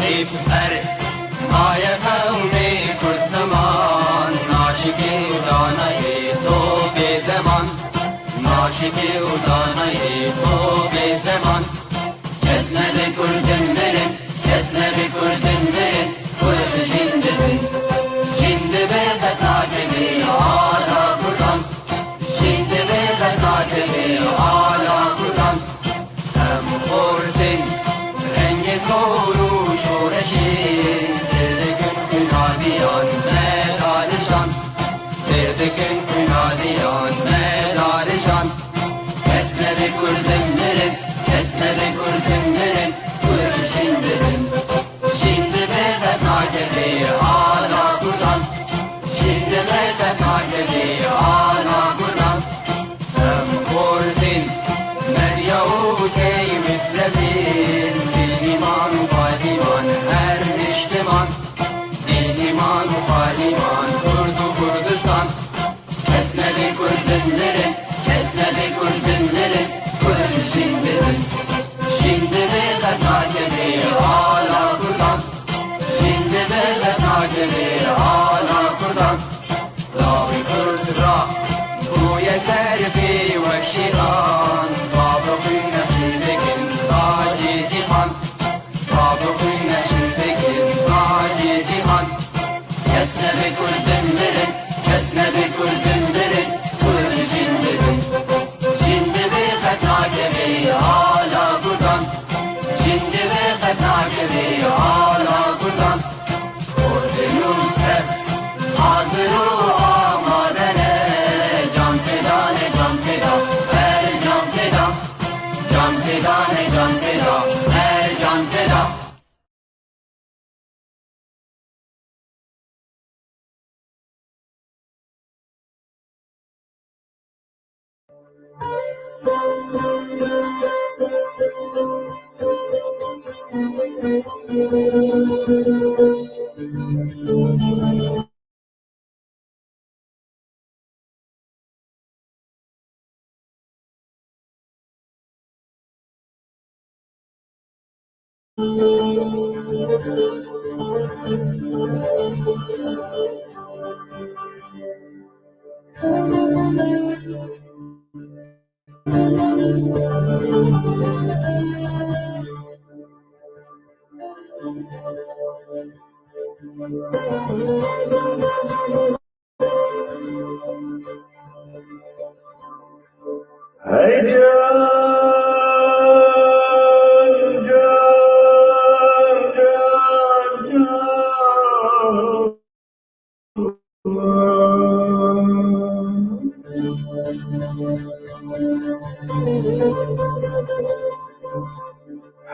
رقیب هر مای قومی کرد زمان ناشکی و دانای تو به زمان ناشکی و دانای تو به زمان کس نده کردن برن کس نده کردن برن کرد جنده بن جنده به قطعه آلا کردن جنده به قطعه آلا کردن هم خوردن رنگ کورو سردکن کنادیان مدارشان سردکن کنادیان مدارشان کس نده کردن برن کس نده کردن برن کرد جنده بن جنده به قطعه آلا کردن جنده به قطعه آلا کردن هم خوردن مدیا و کی مثل ایمان و پادیمان هر اجتماع ایمان و پادیمان کرد و کردستان کس نده کردن برن کس نده کردن برن کرد جنده بن جنده به قطعه آلا کردن جنده به قطعه آلا کردن لاوی کرد را گوی سرفی و شیران بابا خوی نفسی بکن تاجی جیخان بابا خوی نفسی بکن تاجی جیخان کس نده کردن برن کس نده کردن برن کرد جنده بن جنده به قطعه آلا کردن جنده به قطعه آلا کردن کردنون هر حاضر و آمادنه جان فدانه جان فدا هر جان فدا جان فدانه جان فدا هر جان فدا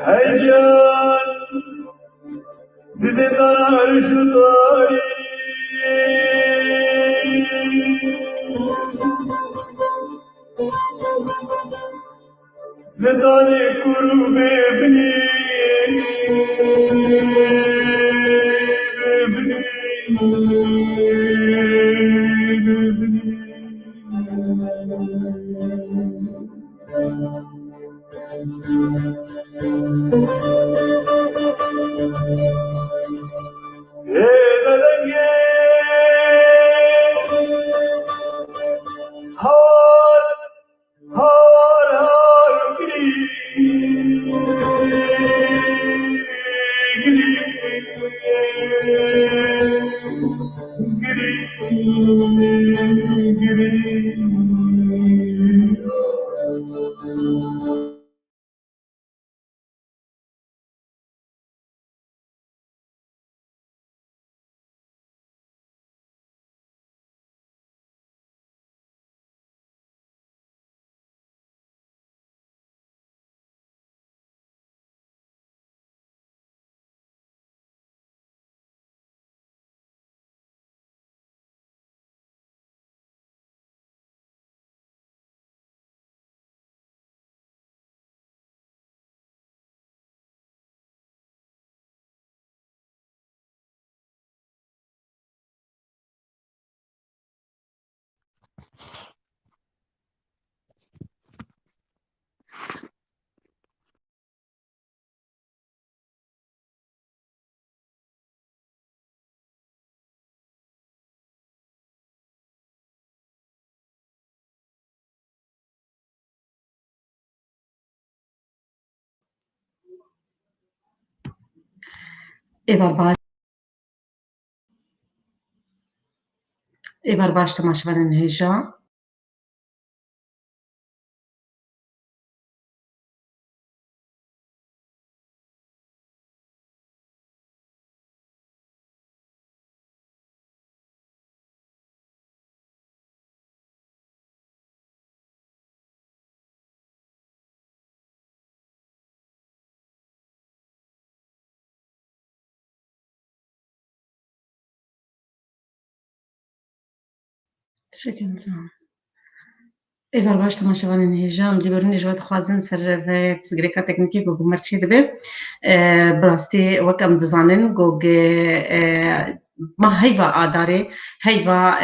Hey can, bizi darar şu tarih. زدانی کرو ببینی Evar baş temaşevanên hêja. Teşekkür ederim. Evar baş temaşevanên hêja em lêberînê ji we dixwazin ser vê pirsgirêka teknîkî ku merçê dibe. Bi rastî wek em dizanin got ma heyva adarê, heyva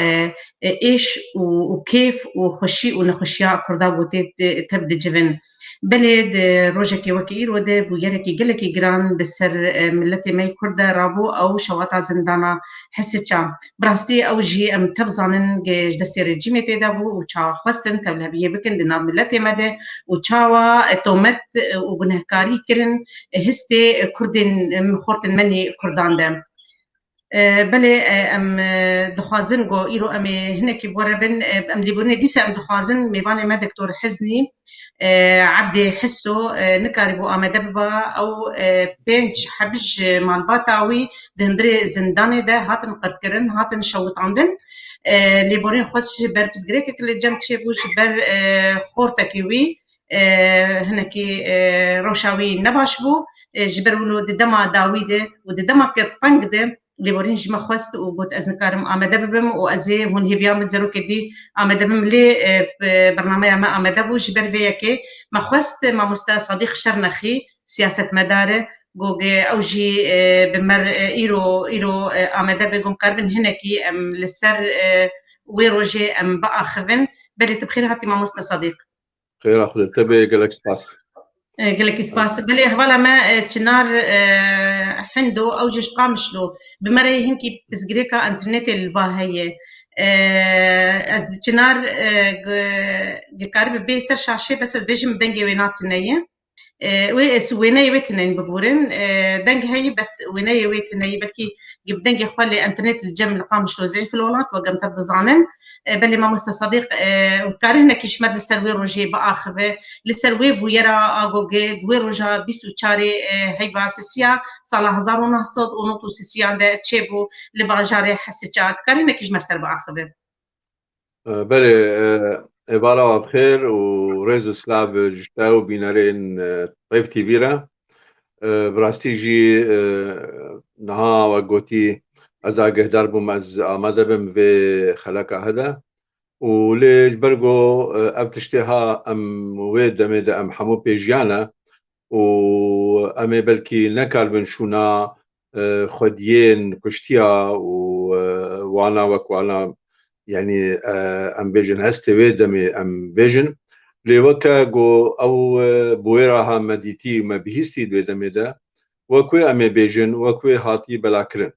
êş û kêf û xweşî û nexweşiya Kurda gotê tev dicivin. Belê di rojekê wekî îro de bûyerekî gelekî giran bi ser milletê me Kurd de rabû ew şewata zindana Hesiça. Bi rastî ew jî em tev zanin ji destê rejîmê têde bû û çawa xwestin tevliheviyê bikin di nav milletê me de û çawa tohmet û gunehkarî kirin histê Kurdên xortên menê Kurdan de. Belê em dixwazin got îro em ê hinekî were bin em lêborînê dîsa em dixwazin mêvanê me Doktor Hiznî Ebdê Hisso nikarîbû amade bibe ew 5 hebj malbata wî di hundirê zindanê de hatin qirkirin, hatin şewitandin. Lêborîn xwest ji ber pirsgirêkekî li cem çêbû ji ber xortekî wî hinekî rewşa wî nebaş bû ji ber wilo di dema dawî de û di demakê teng de lêborîn ji me xwest û got ez nikarim amade bibim û ez ê hûn hêviya min zarokê dî amade bim lê bernameya me amade bû ji ber vê yekê me xwest mamoste Sedîq Şernexî siyasetmedar e got ew jî bi mer îro amade be got karibin hinekî em li ser wê rojê em biaxivin. Belê tu bi xêr hatî mamoste Sedîq. خير أخوي تبي قالك سباس. gelekî spas. Belê hevala me çınar hindo ew jî ji Qamişlo bi me re hinkî pirsgirêka internetê li ba heye. Ez çınar dikarî bê ser şaşê bes ez bêjim dengê wê natineye. Wê wêneyê wê tineyîn bibûrin. Deng heyî bes wêneyê wê tineyî belkî bi dengê xwe lê internet li cem li Qamişlo zêde fil welat wek em tev dizanin. Belê mamoste Sedîq dikarî hinekî ji me li ser wê rojê biaxive li ser wê bûyera agogê di wê roja 24 heyva sisiya sala 1993 de çêbû li bajarê Hesiça. Dikarî hinekî ji me ser biaxive. بله عبارة بخير وريزو سلاب جشتاو بينارين طيف تيبيرا براستي جي نها وقوتي أزا قهدار بوم أز آماده بم في خلاكا هذا وليج برقو أبتشتها أم ويد دميدا أم حمو بيجيانا وأمي بلكي نكال بن شونا خديين كشتيا وانا وكوانا يعني ام بيجن هستوي دمي ام بيجن لوكا جو او بويراها مديتي ما بهستي دو دمي دا وكوي ام بيجن وكوي هاتي بلاكرن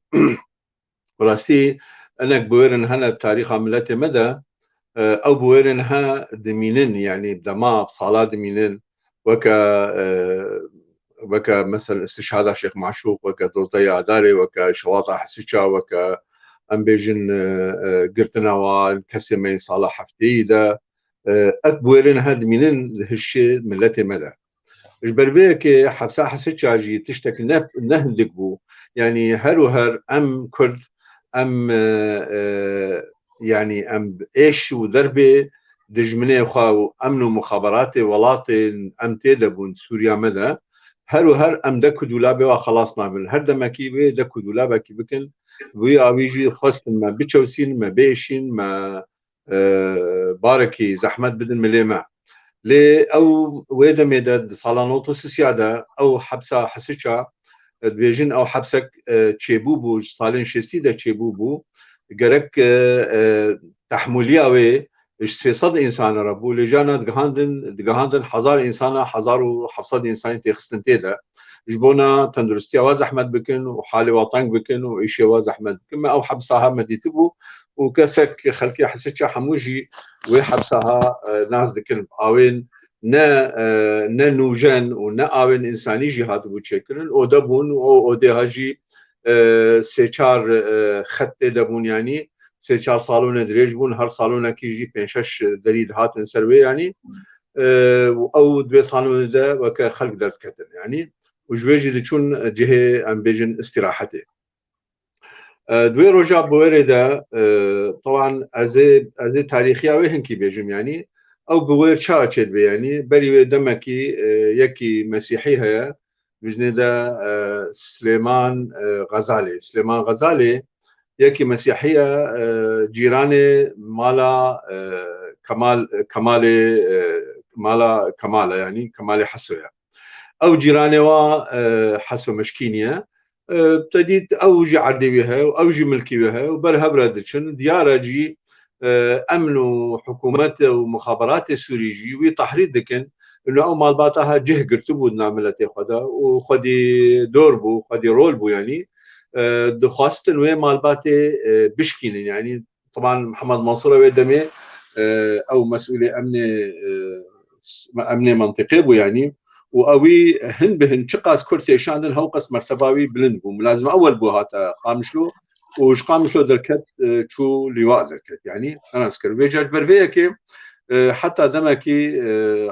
راسي انك بويرن هنا بتاريخ عملتي مدى او بويرن ها دمينن يعني بدما بصالة دمينن وكا مثلا استشهاد الشيخ معشوق وكا دوزدي عداري وكا شواطع حسيتشا وكا ام بيجن قرتناوال كسمين صالح حفتي دا اثبويرن هاد منين هالشي ملتي مدى البربيك حبسا حسيت شاجي تشتك نهلك بو يعني هر وهر ام كرد ام يعني ام ايش ودربي دجمني خاو امن مخابراتي ولاتي ام تيدبون سوريا مدى هر وهر ام دكو دولابي وخلاص نابل هر دمكي بي دكو دولابي كي بكن وی آویجی خواستن ما بچوسین ما بیشین ما بارکی زحمت بدن ملیما لی او ویدا میداد سالانوتو سیاده او حبسا حسیچا بیجن او حبسک چیبو بو سالن شستی ده چیبو بو گرک تحملی وی 300 انسان ربو لجانا دگهاندن 1000 انسان 1700 انسان تخستن تیده جبونا تندرستي واز احمد بكن وحالي واطنق بكن وإشي واز احمد بكن او حبسها مديتبو وكسك خلكي حسيتش حموجي وحبسها ناس دكن اوين نا نوجن ونا اوين انساني جهات بو تشكلن او دبون او دي هاجي سێ چار خەت تێدە بوون ینی سێ چار ساڵونە درێژ بوون هەر ساڵونێکیژی 5-6 دەری هاتن سەروێ ینی ئەو دوێ ساڵونەدا وەکە خەڵک دەردکەتن ینی و ژوێژی دەچوون جهێ ئەم بێژن استیراحەتێ دوێ ڕۆژا بوەرێدا طبعاً ئەزێ تاریخیاوێ هەنکی بێژم ینی ئەو بوەر چاچێت بێ ینی بەری وێ دەمەکی یەکی مەسیحی هەیە بژنێدا سلێمان غەزالێ یەکی مەسیحیە جیرانێ مالا کەمالە ینی کەمالی حەسۆیە ئەو جیرانێەوە حەسۆ مشکینیە تديت أوجي عرديها وأوجي ملكيها وبرها دچن ديارة جي أمن وحكومات ومخابرات السوريجي وتحريض دكن إنه أو مالباتها جه قرتبو نعملتي خدا وخدي دور بو خدي رول بو يعني دخواست إنه مالباتي بشكين يعني طبعا محمد منصور ويدمي أو مسؤولي أمن منطقي بو يعني وأوي هن بهن شقاس كرتي شاندن هوقس مرتباوي بلند بو ملازم أول بو هاتا قامشلو وش قامشلو دركت شو لواء دركت يعني أنا أذكر بيجاج برفيه كي حتى دمكي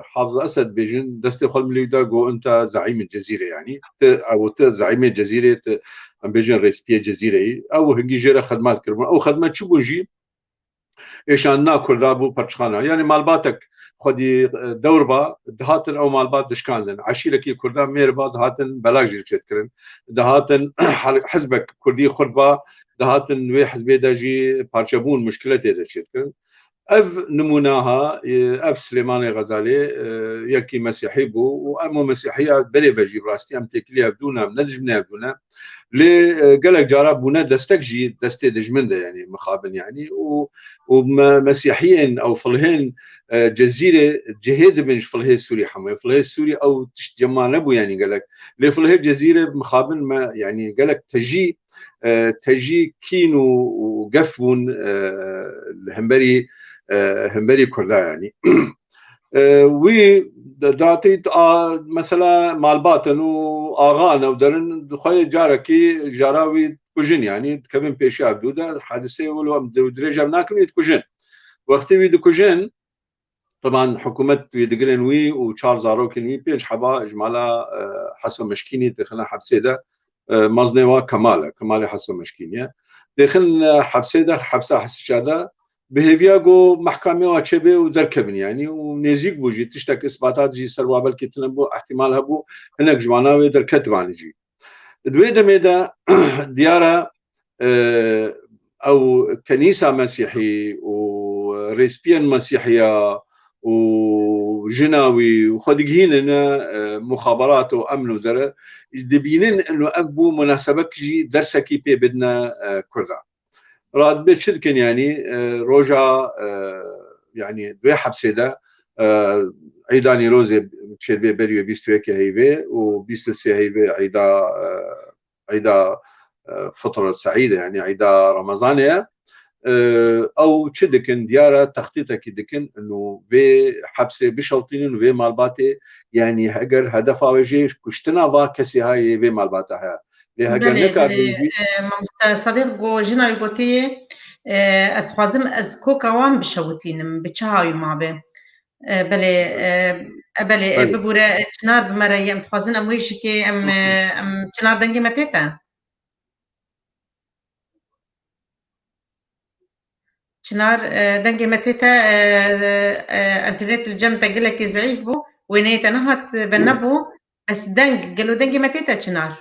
حافظ أسد بيجن دستي خل مليدا جو أنت زعيم الجزيرة يعني أو زعيم الجزيرة أم بيجن رئيس بيه جزيرة أو هنجي جيرة خدمات كرمون أو خدمات شو بوجي إيش عنا كردابو برشخانة يعني مالباتك خدي دوربا دهاتن او مالبات دشكاندن عشيركي كردان ميربا دهاتن بلاجي تشكرن دهاتن حزبك كردي خربا دهاتن وي حزبي داجي بارشبون مشكلتي تشكرن اف نموناها اف سليمان غزالي يكي مسيحي بو وامو مسيحيه بلي بجي براستي ام تكليها بدونها ندجمنا بدونها لي قالك جارا بونا دستك جي دستي دجمنده يعني مخابن يعني ومسيحيين او فلهين جزيره جهاد بن فلهي السوري حمايه فلهي السوري او تجمع نبو يعني قالك لي فلهي جزيره مخابن ما يعني قالك تجي كينو وقفون همبري كردا يعني وي داتي مثلا مالباتن واغانا ودرن دخوي جاركي جاراوي كوجن يعني تكمن بيشا بدودا حادثه ولو درجه مناكم يتكوجن وقت ويد كوجن طبعا حكومه ويدقلن وي وتشارلز اروكن وي بيج حبا اجمالا حسن مشكيني دخلنا حبسيده مزنوا كمال حسن مشكينيه دخل حبسيده حبسه حسشاده بهيفياغو محكمه واتشبه ودركبن يعني ونزيق بوجي تشتك اثباتات جي سروابل كتلبو احتمال هبو هناك جواناوي دركتبان جي دويدا ميدا ديارة او كنيسه مسيحي وريسبيان مسيحيه وجناوي وخدقهين مخابرات وامن وزراء دبينين انه ابو مناسبك جي درسكي بي بدنا كردا راد بيت شدكن يعني روجا يعني دوي حبسيدا عيداني روزي تشير بي بريو بيستويك هيبي وبيستسي هيبي عيدا فطرة سعيدة يعني عيدا رمضانية او تشدكن ديارة تخطيطك دكن انه في حبسه بشوطين وفي مالباتي يعني هجر هدفها وجه كشتنا فا كسي هاي في مالباتها صديق جو جنا يقولي از خوازم از کوکوام بشوتینم بچه‌های ما به بله ببوره چنار بمریم خوازن امویش که ام چنار دنگی متیتا چنار دنگي متيتا انترنت الجم تقلك ضعيف بو وينيتا نهت بنبو بس دنگ قالوا دنگي متيتا چنار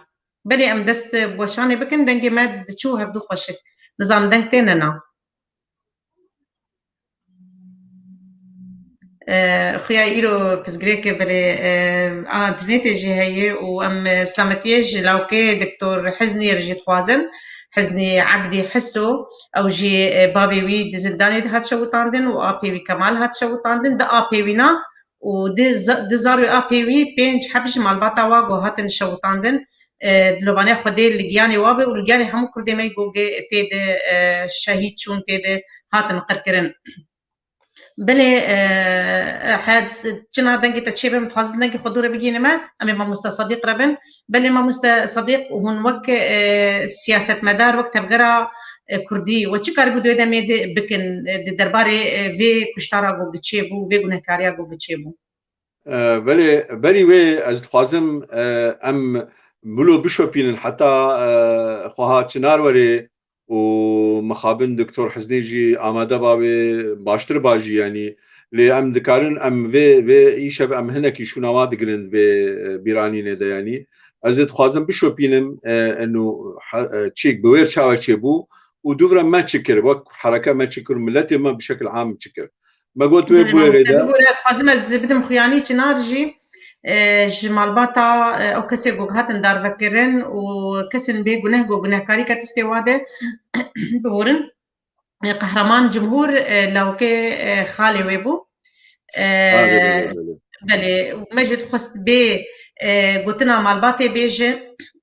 بري ام دست بوشاني بكن دنگي ما تشوها بدو خوشك نظام دنگ تيننا خويا ايرو بسغريك بري انترنت جي هي وام سلامتيج لو كي دكتور حزني رجيت خوازن حزني عبدي حسو او جي بابي وي دزداني هات شوطاندن و ابي وي كمال هات شوطاندن دا ابي وينا و دزارو ابي وي بينج حبش مال باتا واغو هاتن شوطاندن دلوبانه خدي لجياني وابي و لجياني هم كردي مي جوجي تيد شهيد شون تيد هاتن قركرن بله حد چنا دنگی تشیبه متخصص دنگی خودوره بگینه ما مست صديق ربن بله ما مست صديق وهن وقت سیاست مدار وقت تبقرا كردي وچی کار بودو دمه بکن درباره وی کشتارا گو بچیبو وی گنهکاریا گو بچیبو بلي وي از خوازم ام ملو بشوبين حتى خوها چنار وري ومخابن دكتور حزنيجي آماده بابي باشتر باجي يعني لي ام دكارن ام في ايشب ام هنكي شو نواد قلند بيراني ندا يعني ازت خوازم بشوبينم انه تشيك بوير شاوه تشيبو ودوغرا ما تشكر وك حركه ما تشكر ملتي ما بشكل عام تشكر ما قلت وي بوير ده حازم از بدم خياني چنارجي جمالباتا او کسی گوگ هاتن دار وکرن و کسن به گناهکاری کت استواده بورن قهرمان جمهور لو که خالی ويبو بله مجد خست به گوتنا مالباته بیجه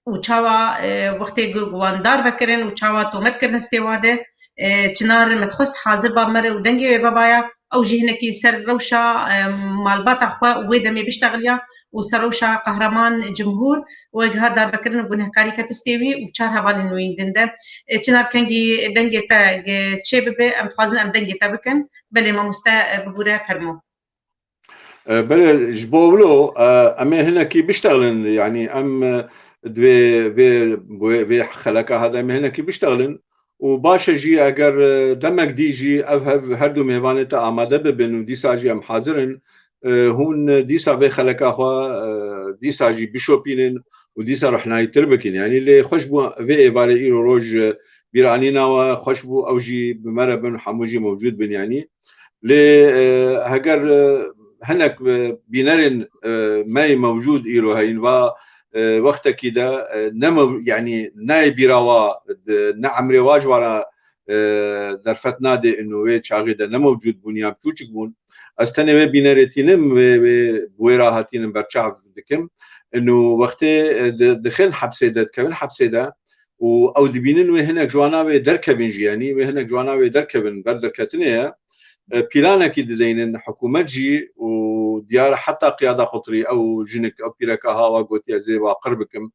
و چاوا وقتی گواندار وکرن و چاوا تومت کرن استواده چنار متخست حاضر بامر و دنگی و بایا او جهنكي سر روشا مالبات اخوا ويدمي بيشتغليا وسر روشا قهرمان جمهور وجها دار بكرن بنهكاري كتستوي وشار هبال نوين دنده چنار كنجي دنگي تا تشيبه ام خوازن ام دنگي تا بكن بلي ما مستا ببوره فرمو بلي جبولو اما هنا كي بيشتغلن يعني ام دوي خلقه هذا هنا كي بيشتغلن وباشا جي اگر دمك دي جي هردو ميوانتا آماده ببن و ديسا جي ام حاضرن هون ديسا بي خلقا خوا ديسا جي بشوبينن و ديسا رحناي تربكين يعني اللي خوشبو في ايبالي ايرو روج بيرانينا و خوشبو او جي بمربن حموجي موجود بن يعني لي هگر هنك بينرن ماي موجود ايرو هين و وقت كده نم يعني ناي بيراوا نعم رواج ورا درفت نادي انه وي شاغده نموجود بنيام توچك بون استنى بينرتينم بويرا هاتين برچاف دكم انه وقت دخل حبسه كمان حبسه او دبينن وهنا جوانا دركبن يعني وهنا جوانا دركبن بردركتنيه بلانك دينن حكومه جي وديار حتى قياده خطري او جنك او بيركا هوا قوتي زيبا قربكم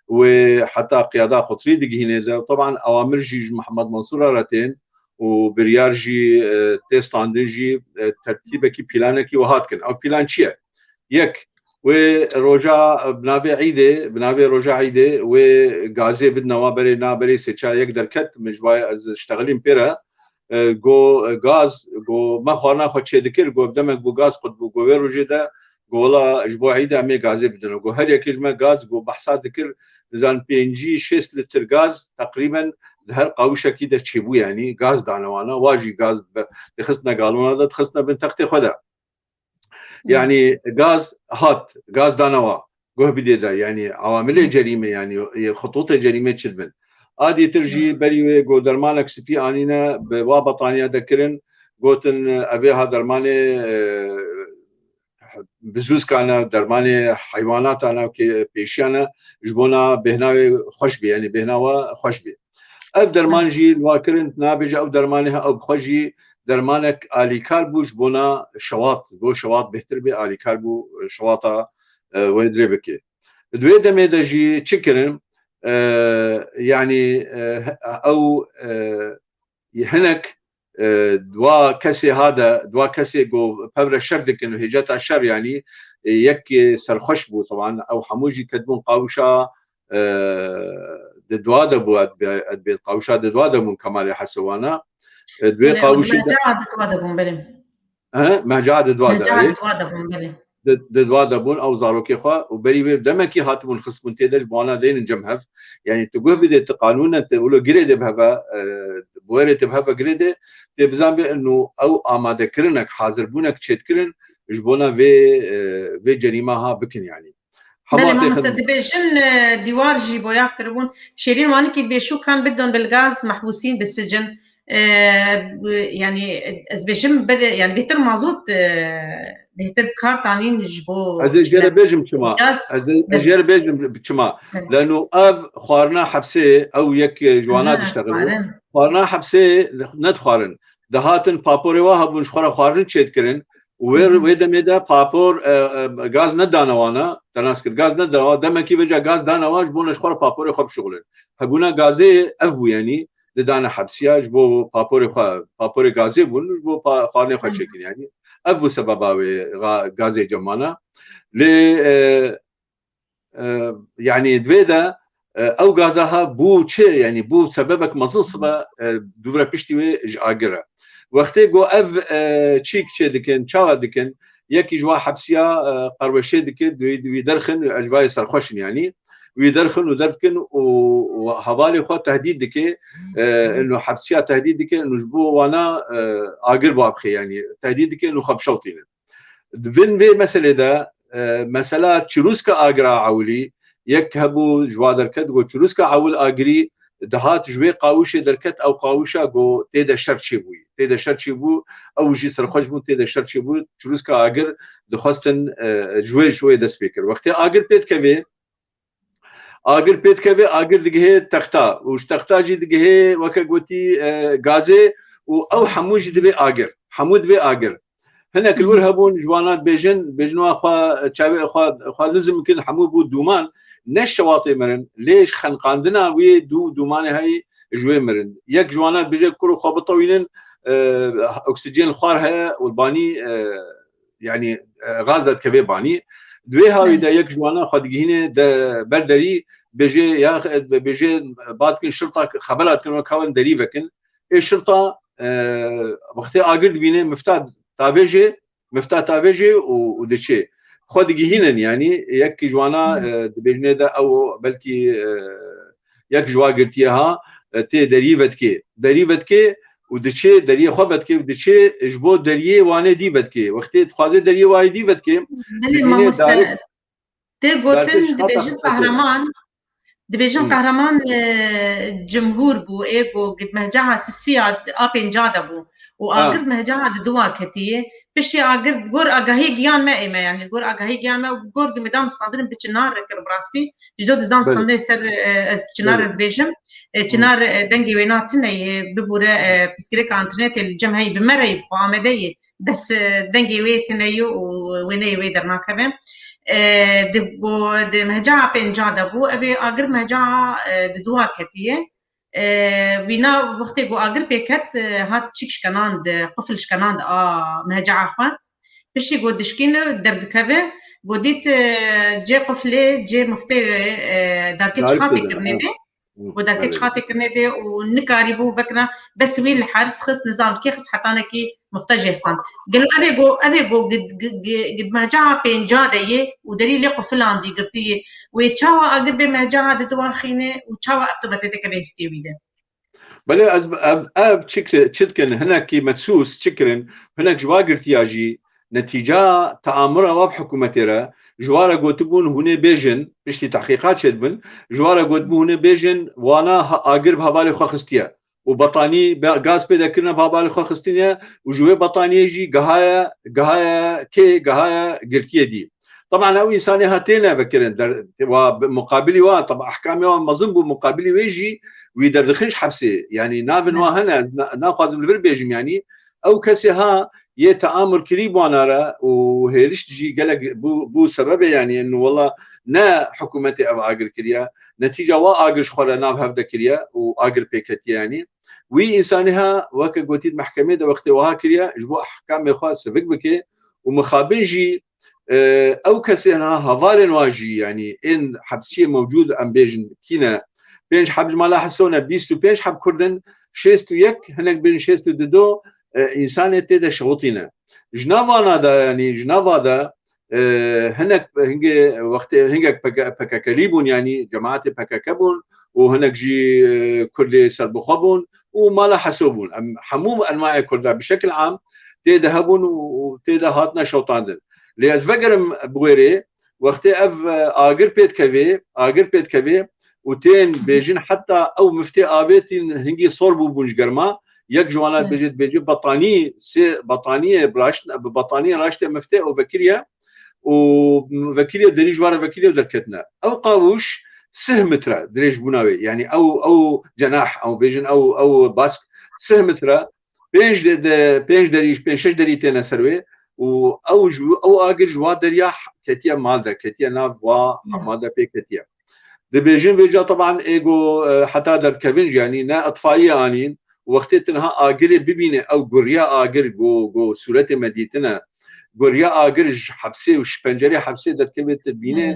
وحتى قياده خطري دقي هنا طبعا اوامر جي محمد منصور راتين وبريار جي تيستاندي جي ترتيبك بلانك وهاتكن او بلان شيء يك وروجا بنابي عيده بنابي روجا عيده وغازي بدنا وبرينا بري سيتشا يقدر كت مجواي از اشتغلين بيرا گو غاز گو ما خوانا خو چه دکر گو دمک بو غاز قد بو گو روجه ده گولا اسبوعي ده مي غازي بدنا گو هر يكيج ما غاز گو بحثا دکر زان بي 6 لتر غاز تقريبا هر قاوشه كده تشيبو يعني غاز دانوانا واجي غاز دخسنا قالونا ده دخسنا بنتقتي خدا يعني غاز هات غاز دانوا گو بدي ده يعني عوامل جريمه يعني خطوط جريمه تشدبن عادي ترجي بري جو درمانك سبي انينا بوا بطانيه ذكرن قوتن ابيها درماني بزوز كان درماني حيوانات انا بيشانا جبونا بهنا خوشبي يعني بهنا خوشبي اف درمانجي الواكرن نابج او درمانها او بخجي درمانك الي كاربو جبونا شواط جو شواط بهتر بي الي كاربو شواطه ويدري بكي دوي دميدجي تشكرن يعني او هناك دوا كسي هذا دوا كسي جو بفر الشر دك انه هجات الشر يعني يك سرخش بو طبعا او حموجي كدبون قاوشا دوا دبو ادبي قاوشا دوا دبون كمال حسوانا ادبي قاوشا ما جاء دوا دبون بلي ما جاء دوا دبون بلي دوا دبون او زاروكي خوا وبري دمكي هاتمون خصبون تيدج بوانا دين جمهف يعني تقول بدي تقانونا تقولوا جريده بهبا بويرت بهبا جريده تبزان بانه او اماده كرنك حاضر بونك تشتكرن جبونا في جريمه بكن يعني بلي ما مستدبجن ديوار جي بويا كربون شيرين واني كي بيشو كان بدهم بالغاز محبوسين بالسجن يعني ازبجم بدا يعني بيتر مازوت بيتر كار تانين جبو اجي بيجم شما اجي بيجم بشما لانه اب خوارنا حبسه او يك جوانا تشتغلوا خوارنا حبسه ندخارن دهاتن پاپوری واه بون شخورا خوارن چید کرن وی دمیده پاپور گاز ندانوانا تناس کرد گاز ندانوا دمکی وجه گاز دانواش بون شخورا پاپوری خوب شغلن هبونا گازی افو یعنی ددان حبسیاج بو پاپوری گازی بون بو خوارن خواه شکل یعنی افو سبباوی گازی جمانا لی يعني دويدا او غازها بو تشي يعني بو سببك مزصبه دوره بيشتي اجاجرا وقتي جو اف تشيك تشي دكن تشاوا دكن يكي جوا حبسيا قروشي دكن ويدرخن اجواي سرخوشن يعني ويدرخن ودركن وحوالي خو تهديد دكي انه حبسيا تهديد دكي انه جبو وانا اجر بابخي يعني تهديد دكي انه خبشوطين فين في مساله ده مساله تشروسكا اجرا عولي يك هبو جوادر كد جو تشروسكا عول اجري دهات جوي قاوشه دركت او قاوشه جو تيدا شرشي بو او جي سرخوش بو تيدا شرشي بو تشروسكا اجر دخواستن جوي شوي د سبيكر وقت اجر بيت كبي اجر دغه تختا وش تختا جي دغه وك غوتي غازي او حموج دبي اجر حمود بي اجر هنا كل هبون جوانات بيجنوا اخوا تشابي اخوا لازم يمكن حمو بو دومان نش شواطئ مرن ليش خنقاندنا وي دومان هاي جوي مرن يك جوانات بيجي كل خو بطويلن اكسجين الخارها والباني يعني غازات كبي باني دوي هاوي دا يك جوانا خدغينه دا بردري بيجي يا بيجي بعد شرطه خبرات كانوا كون دريفكن الشرطه وقتي اجد بينه مفتاح تافيجي ودشي خود جهينن يعني يك جوانا بيجنه دا او بلكي يك جوا قلتيها تي دريفتكي ودشي دريه خبتكي ودشي جبو دريه وانا ديبتكي وقتي تخازي دريه واي ديبتكي ما تي قوتن دبيجن قهرمان جمهور بو ايجو قد مهجاها سيسيا ابين جادا بو واقرد مهجاها دوا كتيه بشي اقرد غور اغاهي جيان ما ايما يعني غور اغاهي جيان ما غور مدام صادرن بچنار ركر براستي جدود دام صندي سر چنار دبيجن چنار دنگي ويناتن ببوره بسكريك انترنت الجمهي بمري قامديه بس دنگي ويتنيو ويني ويدرنا كمان د مهجا پنجا دبو اوی اگر مهجا د دوا کتیه وینا وقتی گو اگر پیکت هات چیکش کنان د قفلش کنان د مهجا اخوان بشی گو دشکین درد کوه گو دیت جه قفله جه مفته درکچ خاطی کرنه ده و درکچ خاطی کرنه ده و نکاری بو بکنا بس وی الحارس خص نظام کی خص حتانکی مفتجستان قال ابي جو قد ما جاء بين جاده ودليل قفل عندي قرتيه ويتشاوا اقرب ما جاء دواخينه وتشاوا افتبتك بيستوي ده بله از اب تشكن هناك مدسوس تشكرن هناك جوا قرتياجي نتيجه تامر او حكومتيرا جوارا قوتبون هنا بيجن بشتي تحقيقات شدبن جوارا قوتبون هنا بيجن وانا اقرب حوالي خخستيا وبطاني غاز بيدا كنا بابال خو خستينيا وجوي بطانيه جي قهايا قرتيه دي طبعا او انساني هاتينا بكرن ومقابلي وان طبعا احكامي وان مظن مقابلي ويجي ويدردخنش حبسي يعني نافن وهنا ناقازم البربيجم يعني او كسيها يتامر كريب وانارا وهيرش تجي قالك بو سبب يعني انه والله نا حكومتي او اجر كريا نتيجه وا اجر شخوره ناف هبدا كريا واجر بيكت يعني وي انسانها وك قوتيد محكمه ده وقت وها كريا جبو احكام خاصه بك ومخابنجي او كسينا هفالن واجي يعني ان حبسيه موجود ام بيجن كينا بينش حبج مالا حسونا بيستو بينش حب كردن شيستو يك هناك بين شيستو دو انسان تيدا شغوطينا جنافانا دا يعني جنافا دا هناك هنجي وقت هناك بكاكليبون يعني جماعات بكاكبون وهناك جي كردي سربخبون وما لا حسوبون حموم انواع كردها بشكل عام تيدا هبون وتيدا هاتنا شوطاندن ليز فقرم بغيري وقت اف اجر بيت كافي وتين بيجين حتى او مفتي ابيتين هنجي صوربو بونجرما يك جوانات بيجي بطانيه بطانيه راشته مفتي او فكريا وفكريا دري جوار فكريا ودركتنا او قاوش سهمترا دريج بناوي يعني او جناح او بيجن او باسك سهمترا پێنج شش دەری تێنە سەروێ و ئەو ئاگر وا دەریا کەتیە مالدە کەتیە ناو وا حەمادە پێ کەتیە دەبێژن وێجا طبعا ئێگۆ حتا دەرکەڤن ژیانی نا ئەطفایی ئانین وەختێ تەنها ئاگرێ ببینێ ئەو گوریا ئاگر گۆ سوورەتێ مەدیتنە گوریا ئاگر حەبسێ و پەنجەرێ حەبسێ دەرکەوێت بینێ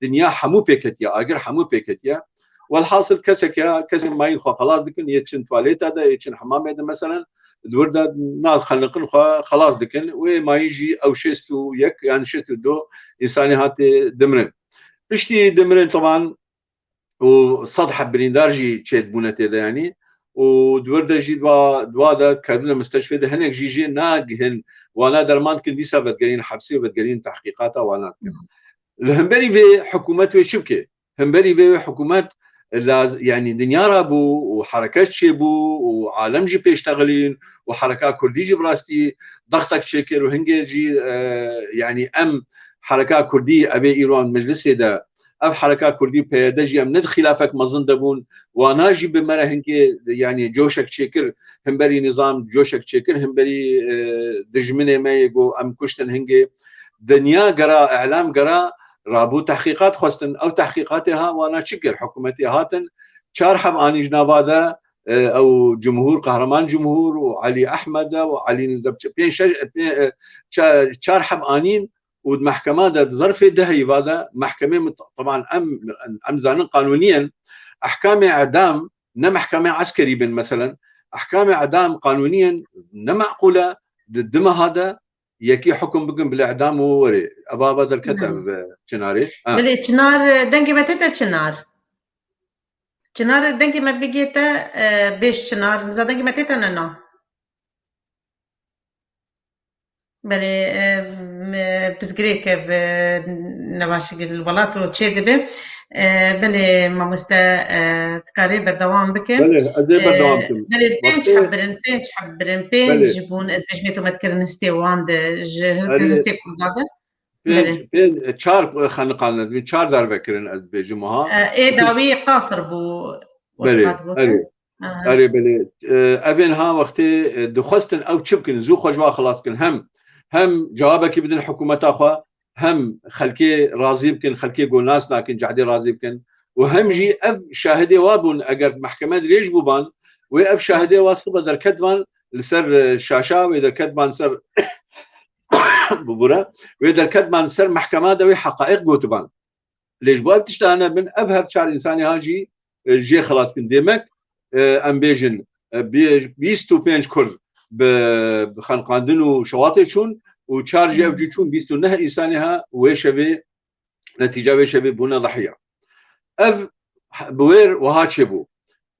دنیا هەموو پێکەتیە ئاگر هەموو پێکەتیە والحاصل کەسێک مای خۆ خلاص دکن یەچن توالێتادا یەچن حەمامێدا مەسەلەن دووردا نال خەلقن خلاص دکن وێ ماییژی ئەو 61 یان 62 ئینسانی هاتێ دمرن پشتی دمرن طبعا و سەد حەب بریندارژی چێت بوونە تێدا ینی و دووردەژی دوادا کردنە مستەشفێدا هەنێک ژیژێ ناگهن وانا دەرمانکن دیسا بەدگەرین حەبسی و بەدگەرین تحقیقاتا واناکن لە هەمبەری وێ حکوومەت وێ چ بکێ هەمبەری وێ حکوومەت يعني دنيا رابو وحركات شيبو وعالم جي بيشتغلين وحركات كردي جي براستي ضغطك شكل وهنجي يعني حركات كردي ابي ايران مجلس دا حركات كردي بيدجي ند خلافك مظن دبون وناجي بمره هنجي يعني جوشك شكل همبري نظام جوشك شكل همبري دجمنه ما يجو كشتن هنجي دنيا قرا اعلام قرا رابو تحقيقات خواستن او تحقيقاتها وانا شكر حكومتي هاتن شارحب اني جنابادا او جمهور قهرمان جمهور وعلي احمد وعلي نزبت بين شارحب انين والمحكمه ده ظرف دهي هذا محكمه طبعا ام زانن قانونيا احكام اعدام محكمه عسكري بن مثلا احكام اعدام قانونيا معقوله ضد هذا يكي حكم بكم بالاعدام ووري ابابا الكتب شناري بلي شنار دنجي متى شنار دنجي ما بيجيتا بيش شنار زادنجي متى انا بلي بزغريك نواشق الولات وتشيدبه بلي ما مستا تكاري بردوام بك بلي بينش حبرن بين جبون از مجميتو متكرن استيوان جهرنستي كرداده بين چار خنقان من چار دار بكرن از بجمها اي داوي قاصر بو اري بلي افين ها وقتي دخستن او تشبكن زو خجوا خلاص كن هم جوابك بدن حكومه اخوا هم خلكي راضي بكن خلكي قول ناس لكن جعدي راضي بكن وهم جي اب شاهدي وابون اگر محكمه ريج بوبان واب شاهدي واصبه در كدبان لسر الشاشه واذا كدبان سر ببورا واذا كدبان سر محكمه دوي حقائق قوتبان ليش باب تشتانا من ابهر شعر انساني هاجي جي خلاص كن ديمك ام بيجن 25 كرد بخنقاندن وشواطئ شون وتشارجي افجيشون بيستو نه انسانها ويشبه نتيجه ويشبه بنا ضحيه اف بوير وهاتشبو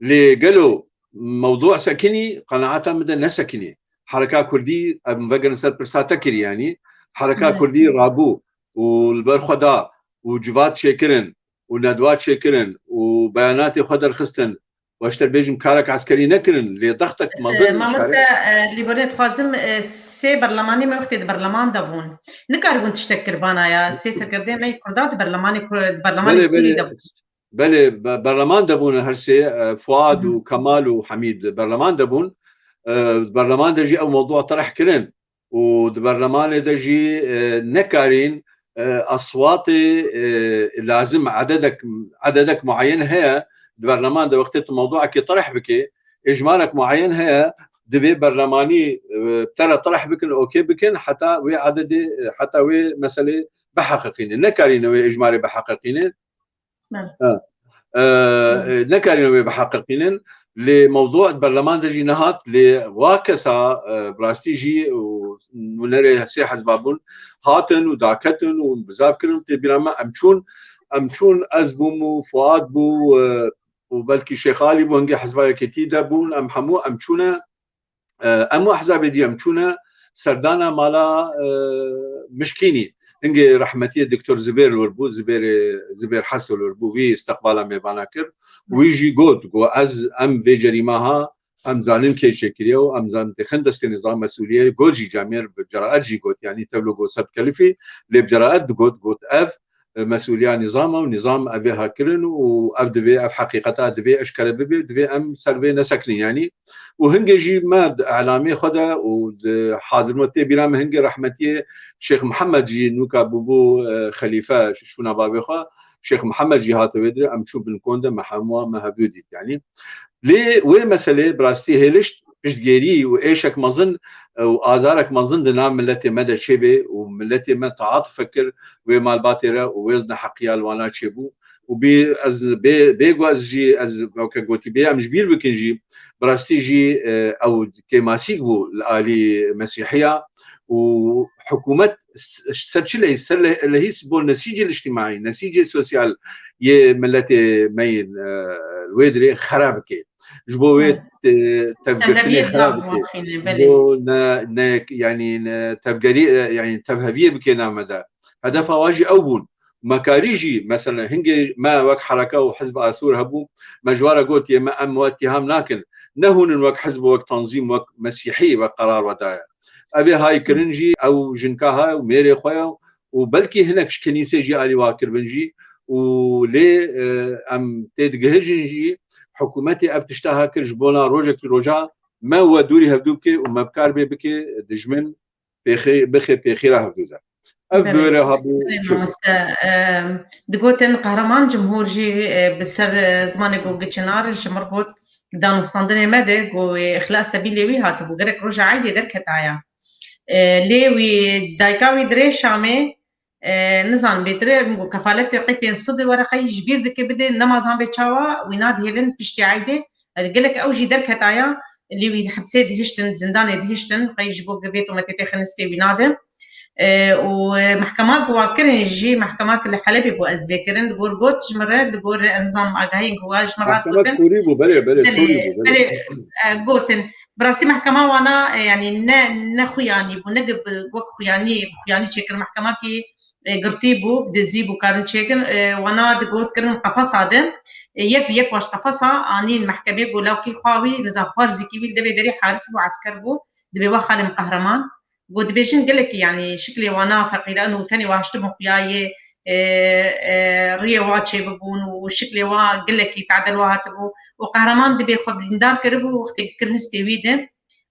اللي قالوا موضوع سكني قناعه مدى نسكني حركه كردي مفقر نسال برساتكري يعني حركه كردي رابو والبرخدا وجوات شكرن وندوات شكرن وبيانات خضر خستن واشتر بيجم كارك عسكري نكرن لضغطك ما مستا ليبرنت خوازم سي برلماني ما وقت برلمان دبون نكاربون تشتكر بانا يا سي سرقردي ما كردات برلماني سوري دبون بله برلمان دبون هرسي فؤاد وكمال وحميد برلمان دبون برلمان دجي او موضوع طرح كرن وبرلمان دجي نكارين اصوات لازم عددك معين هي البرلمان ده وقت الموضوع كي طرح بك اجمالك معين هي دبي برلماني ترى طرح بكن اوكي بكن حتى وي عدد حتى وي مساله بحققين نكارين وي اجمالي بحققين نكارين وي بحققين لموضوع البرلمان ده جينات لواكسا براستيجي ونري سي حزبابون هاتن وداكتن وبزاف كلهم تبينا امشون ازبوم فؤاد بو وبلكي شيخ علي بو هنجي حزبايا كتيدا بون ام حمو امشونا امو احزاب دي امشونا سردانا مالا مشكيني هنجي رحمتي الدكتور زبير الوربو زبير حسن الوربو في استقبالا ميباناكر ويجي جو از ام في جريماها ام زانن كي شكليو ام زان تخندست نظام مسؤوليه جوجي جامير بجراءات جي جوت يعني تبلغ سب كلفي لبجراءات جوت اف مسؤولية نظامه ونظام أبيها كلن وأب دبي أف حقيقتها دبي أشكال ببي دبي أم سربي نسكني يعني وهنجي جي ماد إعلامي خدا وحاضر متى بيرام هنجي رحمتي شيخ محمد جي نوكا بوبو خليفة شونا بابي خا شيخ محمد جي هاتو بدري أم شو بنكوندا محموا مهبودي يعني ليه وين مسألة براستي هيلش بشتجيري وإيشك مظن وآزارك مظن دنا ملتي مدى شبه وملتي ما تعاطف فكر ومال باترة ووزن حقيا الوانا شبو وبي از بيجو از جي از كقولتي بي مش بير بكن جي براستي جي او كماسيك بو الآلي مسيحية وحكومة سرشلي اللي هي سبول النسيج الاجتماعي النسيج السوسيال ملتي مين الويدري خراب كي جبويت تفجرتني خراب كي يعني تفجري يعني تفهفيه بكينا مدى هدف واجي أوبون مكاريجي مثلا هنجي ما وك حركة وحزب آثور هبو مجوارة قلت يا ما أم واتهام لكن نهون وك حزب وك تنظيم وك مسيحي وقرار ودايا أبي هاي كرنجي أو جنكاها وميري خويا وبلكي هناك كنيسة جي آلي واكر بنجي ولي أم تيدجهجنجي حكومتي أفتشتها كرجبونا روجا ما هو دوري هبدوبكي وما بكار بكي دجمن بخي راه هبدوزا أبدوري هبو دقوتن قهرمان جمهور جي بسر زمان جو جتشنار جمرقوت دانو ستاندني مدى جو إخلاء سبيلي ويها تبو غيرك روجا عادي دركت عيا ليوي دايكاوي دري شامي نزان بيتري كفالت قيبين صدي ورقي جبير ذكي بدي نمازان بيتشاوا ويناد هيلن بشتي عايدة قلك أوجي دركت عيا اللي وي حبسي دهشتن زندان دهشتن قيجبو قبيتو متيتي خنستي وينادم ومحكمات جوا كرن جي محكمات اللي حلبي بو أزبي كرن بورجوت جمرات بور نظام أجاهين جوا جمرات محكمات سوري بو بلي جوتن براسي محكمة وانا يعني نخياني بو نجب وك خياني شكل محكمة كي قرتي بو بدزي بو كارن شكل وانا دقوت كرن قفص هذا يك واش قفصة اني المحكمة بولاو كي خاوي نزا فارزي كي بيل دبي دري حارس بو عسكر بو دبي واخالم قهرمان قد بيجن قلك يعني شكلي وانا فقيرة انه تاني واشتبه خياي ريه واتشي ببون وشكلي وا قلك يتعدل وهاتبو وقهرمان دبي خبل دار كربو وقت كرنستي ويده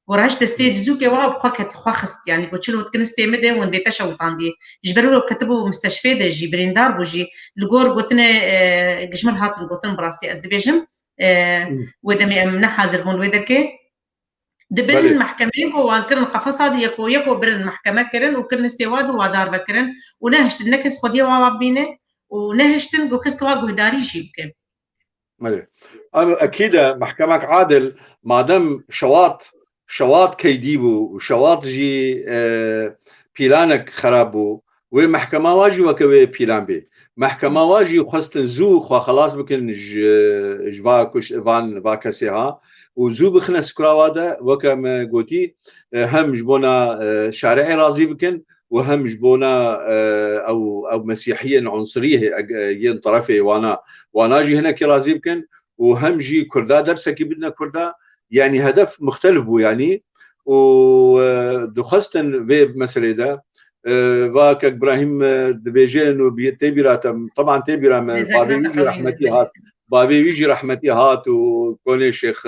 وراش تستي جزوكي وا بخكت خخست يعني بتشلو كنستي مده وين بيتشوط عندي جبروا كتبوا مستشفى ده جبرين دار بوجي الجور قلتنا جشمل هات قلتن براسي از دبيجم ودمي امنا حاضر بون ويدركي دبن المحكمة وان كرن قفصة دي يكو برن المحكمة كرن وكرن استواد وادار بكرن ونهشت النكس خديه وابينه ونهشتن جو كوا جهداري جيبك. مالي أنا أكيد محكمة عادل ما دام شواط كيديبو وشواط جي بيلانك خرابو ومحكمة واجي وكوي بيلان بي محكمة واجي وخاصة زو خلاص بكن جوا كش فان فاكسيها وزو بخنا سكراوادا وكما قلتي هم جبونا شارعي راضي بكن وهم جبونا او مسيحيا عنصريه ين طرفي وانا جي هنا كي راضي بكن وهم جي كردا درسه كي بدنا كردا يعني هدف مختلف بو يعني ودخصتا في مسألة ده واك ابراهيم دبيجين وبيتبيرات طبعا تبيرا بابي رحمتي هات بابي ويجي رحمتي هات وكوني شيخ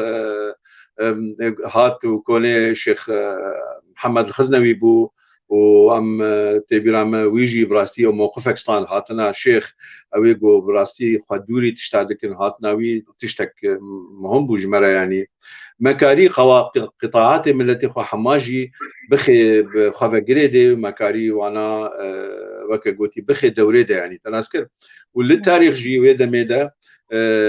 هات وكوني شيخ محمد الخزنوي بو وام تبيرام ويجي براستي وموقفك ستان هاتنا شيخ اويغو براستي خدوري تشتادكن هاتنا وي تشتك مهم بو جمره يعني مكاري قطاعات ملتي خو حماجي بخي بخفقريدي مكاري وانا وكا قوتي بخي دوريده يعني تناسكر وللتاريخ جي ويدا ميدا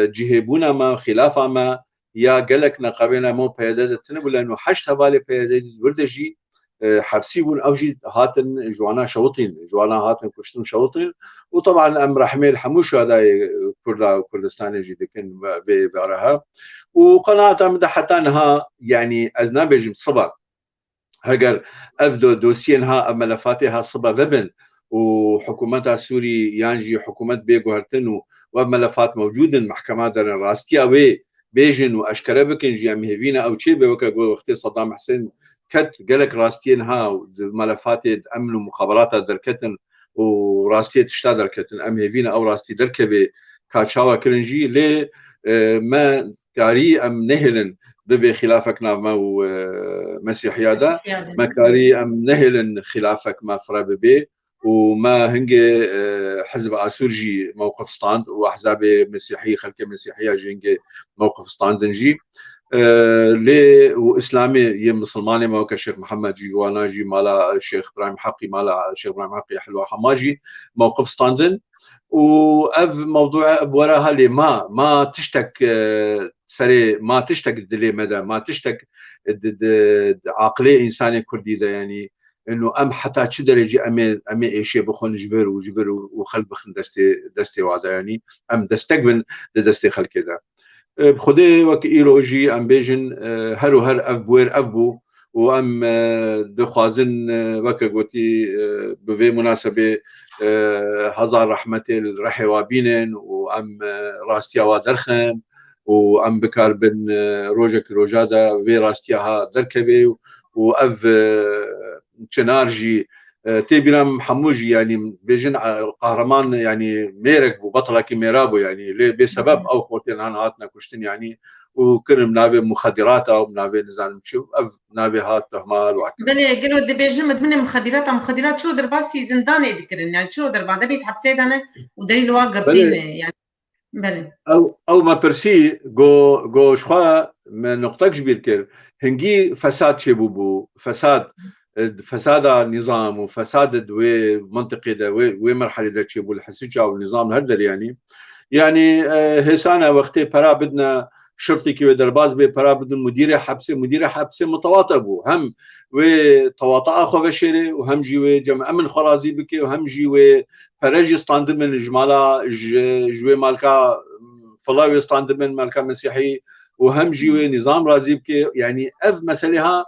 جهبونا ما خلافا ما يا قالك نقابينا مو بيادات تنبو لانه حشت هبالي بيادات وردجي حبسي بون اوجي هاتن جوانا شوطين جوانا هاتن كشتون شوطين وطبعا ام رحميل حموش هذا كردستان جي دكن بارها وقناعة مدى حتى انها يعني ازنابج صبا هجر افدو دوسينها ملفاتها صبا ببن وحكومتها سوري يانجي حكومة بيجو هرتن وملفات موجودة محكمات در راستيا وي بيجن واشكره بكن جي ام هيفينا او شي بوكا وقت صدام حسين كت قالك راستينها ملفات امن ومخابرات دركتن وراستي تشتا دركتن ام هيفينا او راستي دركبي كاتشاوا كرنجي لي ما كاري ام نهلن ببي خلافك نافما ومسيحية دا ما كاري ام نهلن خلافك ما فرا ببي وما هنجي حزب اسورجي موقف ستاند واحزاب مسيحيه خلك مسيحيه جينجي موقف ستاند نجي لي واسلامي يم مسلماني ما الشيخ محمد جي وانا جي مالا الشيخ ابراهيم حقي مالا الشيخ ابراهيم حقي حلوه حماجي موقف ستاندن واف موضوع وراها اللي ما تشتك سري ما تشتك دلي مدى ما تشتك عقليه انسانيه كردي يعني انه ام حتى شي درجه امي ايشي بخون جبر وخل بخن دستي وادا يعني ام دستقبل دستي خل كذا بخدي وك ايروجي ام بيجن هر اف بوير ابو وام دخوازن وك قوتي بفي مناسبه هزار رحمه الرحوا بينن وام راستيا ودرخن وام بكار بن روجك روجادا في راستياها دركبي واف تشنارجي تيبرام حموجي يعني بيجن قهرمان يعني ميرك وبطلة كميرابو يعني بسبب او خوتين هاتنا كشتن يعني وكن منابي مخدرات او منابي نزال نشوف منابي هات تهمال وعكس بلي قالوا دي بيجن مدمن مخدرات شو درباسي زندان يذكرن يعني شو دربا ده بيتحب سيدنا ودليل واقرتين يعني بلي او ما برسي جو شخوا من نقطة كبير كير هنجي فساد شبوبو فساد النظام وفساد دوي منطقي دا وي مرحله دا تشيبو الحسيجه والنظام هذا يعني هسانا وقتي برا بدنا شرطي كي درباز بي برا بدنا مدير حبسه متواطئ بو هم وتواطئ اخو بشري وهم جي جمع امن خرازي بكي وهم جي فرج ستاند من جمالا جوي مالكا فلاوي ستاند من مالكا مسيحي وهم جي نظام رازي بكي يعني اف مسألها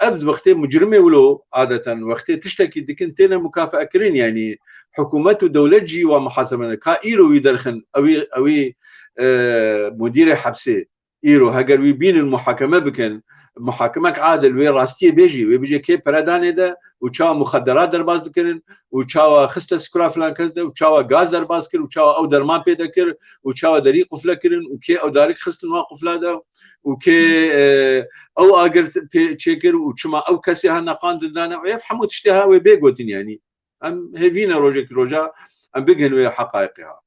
ابد وقتي مجرمه ولو عاده وقتي تشتكي دكنتين مكافاه كرين يعني حكومه ودوله جي ومحاسبه كايرو يدرخن اوي مدير حبسه ايرو هاجر بين المحاكمه بكن محاكمك عادل وي راستي بيجي كي برادانه ده وشا مخدرات درباز كرن وشا خست سكرا فلان كذا وشا غاز درباز كر وشا او درمان بيدا كر وشا دريق فلا كرن وكي او دارك خست المواقف لا وكي او اجر تشيكر وشما او كسي هنقان دنا ويفهموا تشتها وبيغوتين يعني ام هيفينا روجا ام بيجن ويا حقائقها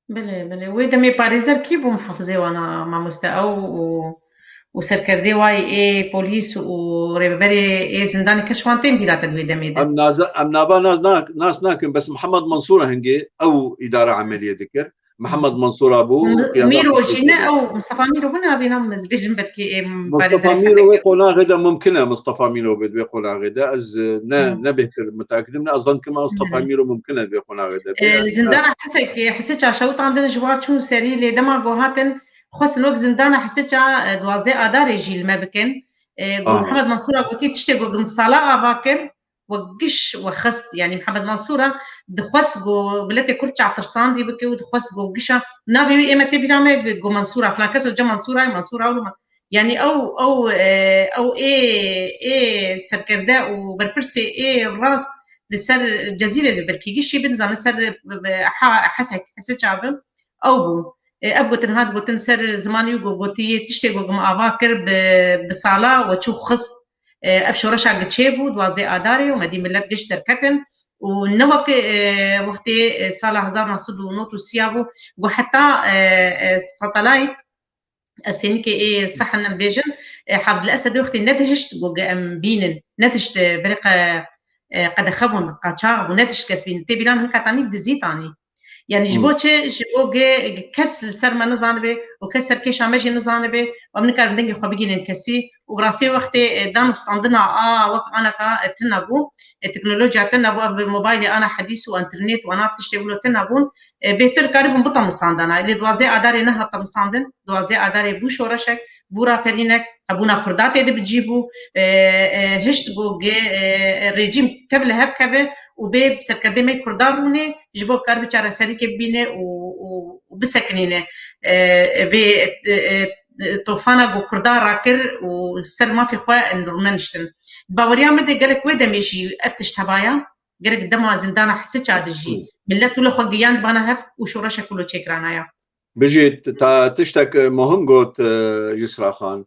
بله وده مي باريزر كيبو محافظه وانا ما مستأو وسركردي واي اي بوليس وريبري اي زنداني كشوانتين بلا تدوي دمي ام نابا ناس ناكن بس محمد منصور هنجي او اداره عمليه ذكر محمد منصور ابو ميرو جينا او مصطفى ميرو بنا بينا مزبيج بركي مصطفى ميرو ويقولا غدا ممكنه مصطفى ميرو بيقولا غدا از نبه متاكد من اظن كما مصطفى ميرو ممكنه بيقولا غدا زندان حسيت شوط عندنا جوار شو سري لي دما جوهاتن خص نوك زندان حسيت 12 ادار يجي ما بكن محمد منصور قلتي تشتي مصالا افاكر وقش وخست يعني محمد منصورة دخوس جو بلاتي كرتش عطرسان دي بكي ودخوس جو قشة نافي إما تبيرامي جو منصورة فلان كسر جا منصورة يعني أو إيه سركرداء وبربرسي إيه الراس لسر الجزيرة زي بركي قشي بنزام سر حسيت شعبهم أو بو أبغى تنهاد قلت سر زماني وقلتي تشتي جو مأفاكر بصالة وتشوف خص افشو رشع قتشيبو 12 اداري ومدي ملت قش دركتن ونوك وقتي صالح هزار نصد ونوت وسيابو وحتى ساتلايت سينيكي ايه صح نبيجن حافظ الاسد وقتي نتجشت بينن نتجت برقه قد خبون قاچا ونتجت كسبين تبيران هكا تاني دزيتاني يعني جبو كس السر ما نزانبه وكسر كيش عمجي نزانبه ومن كان دنجي خو بيجي نكسي وراسي وقت دام عندنا وقت انا تنبو التكنولوجيا تنبو في موبايلي انا حديث وانترنت وانا تشتغلوا تنبون بيتر قريب بطم صندنا اللي دوازي اداري نها طم صندن دوازي اداري بو شورشك بورا فرينك ابونا كردات دي بتجيبوا هشت جو ريجيم تبل هفكه وبيب سكردمي كرداروني جبو كار بيچاره سري كبينه وبسكنينه ب طوفانا جو كردار راكر والسر ما في خوا نرمنشتن باوريا مدي قالك ودا ميجي افتش تبايا قرق دما زندانا حسيت هذا الجي ملت ولا خقيان بانا هف وشورشة كله تشكرانا يا بيجي تشتك مهم قوت يسرا خان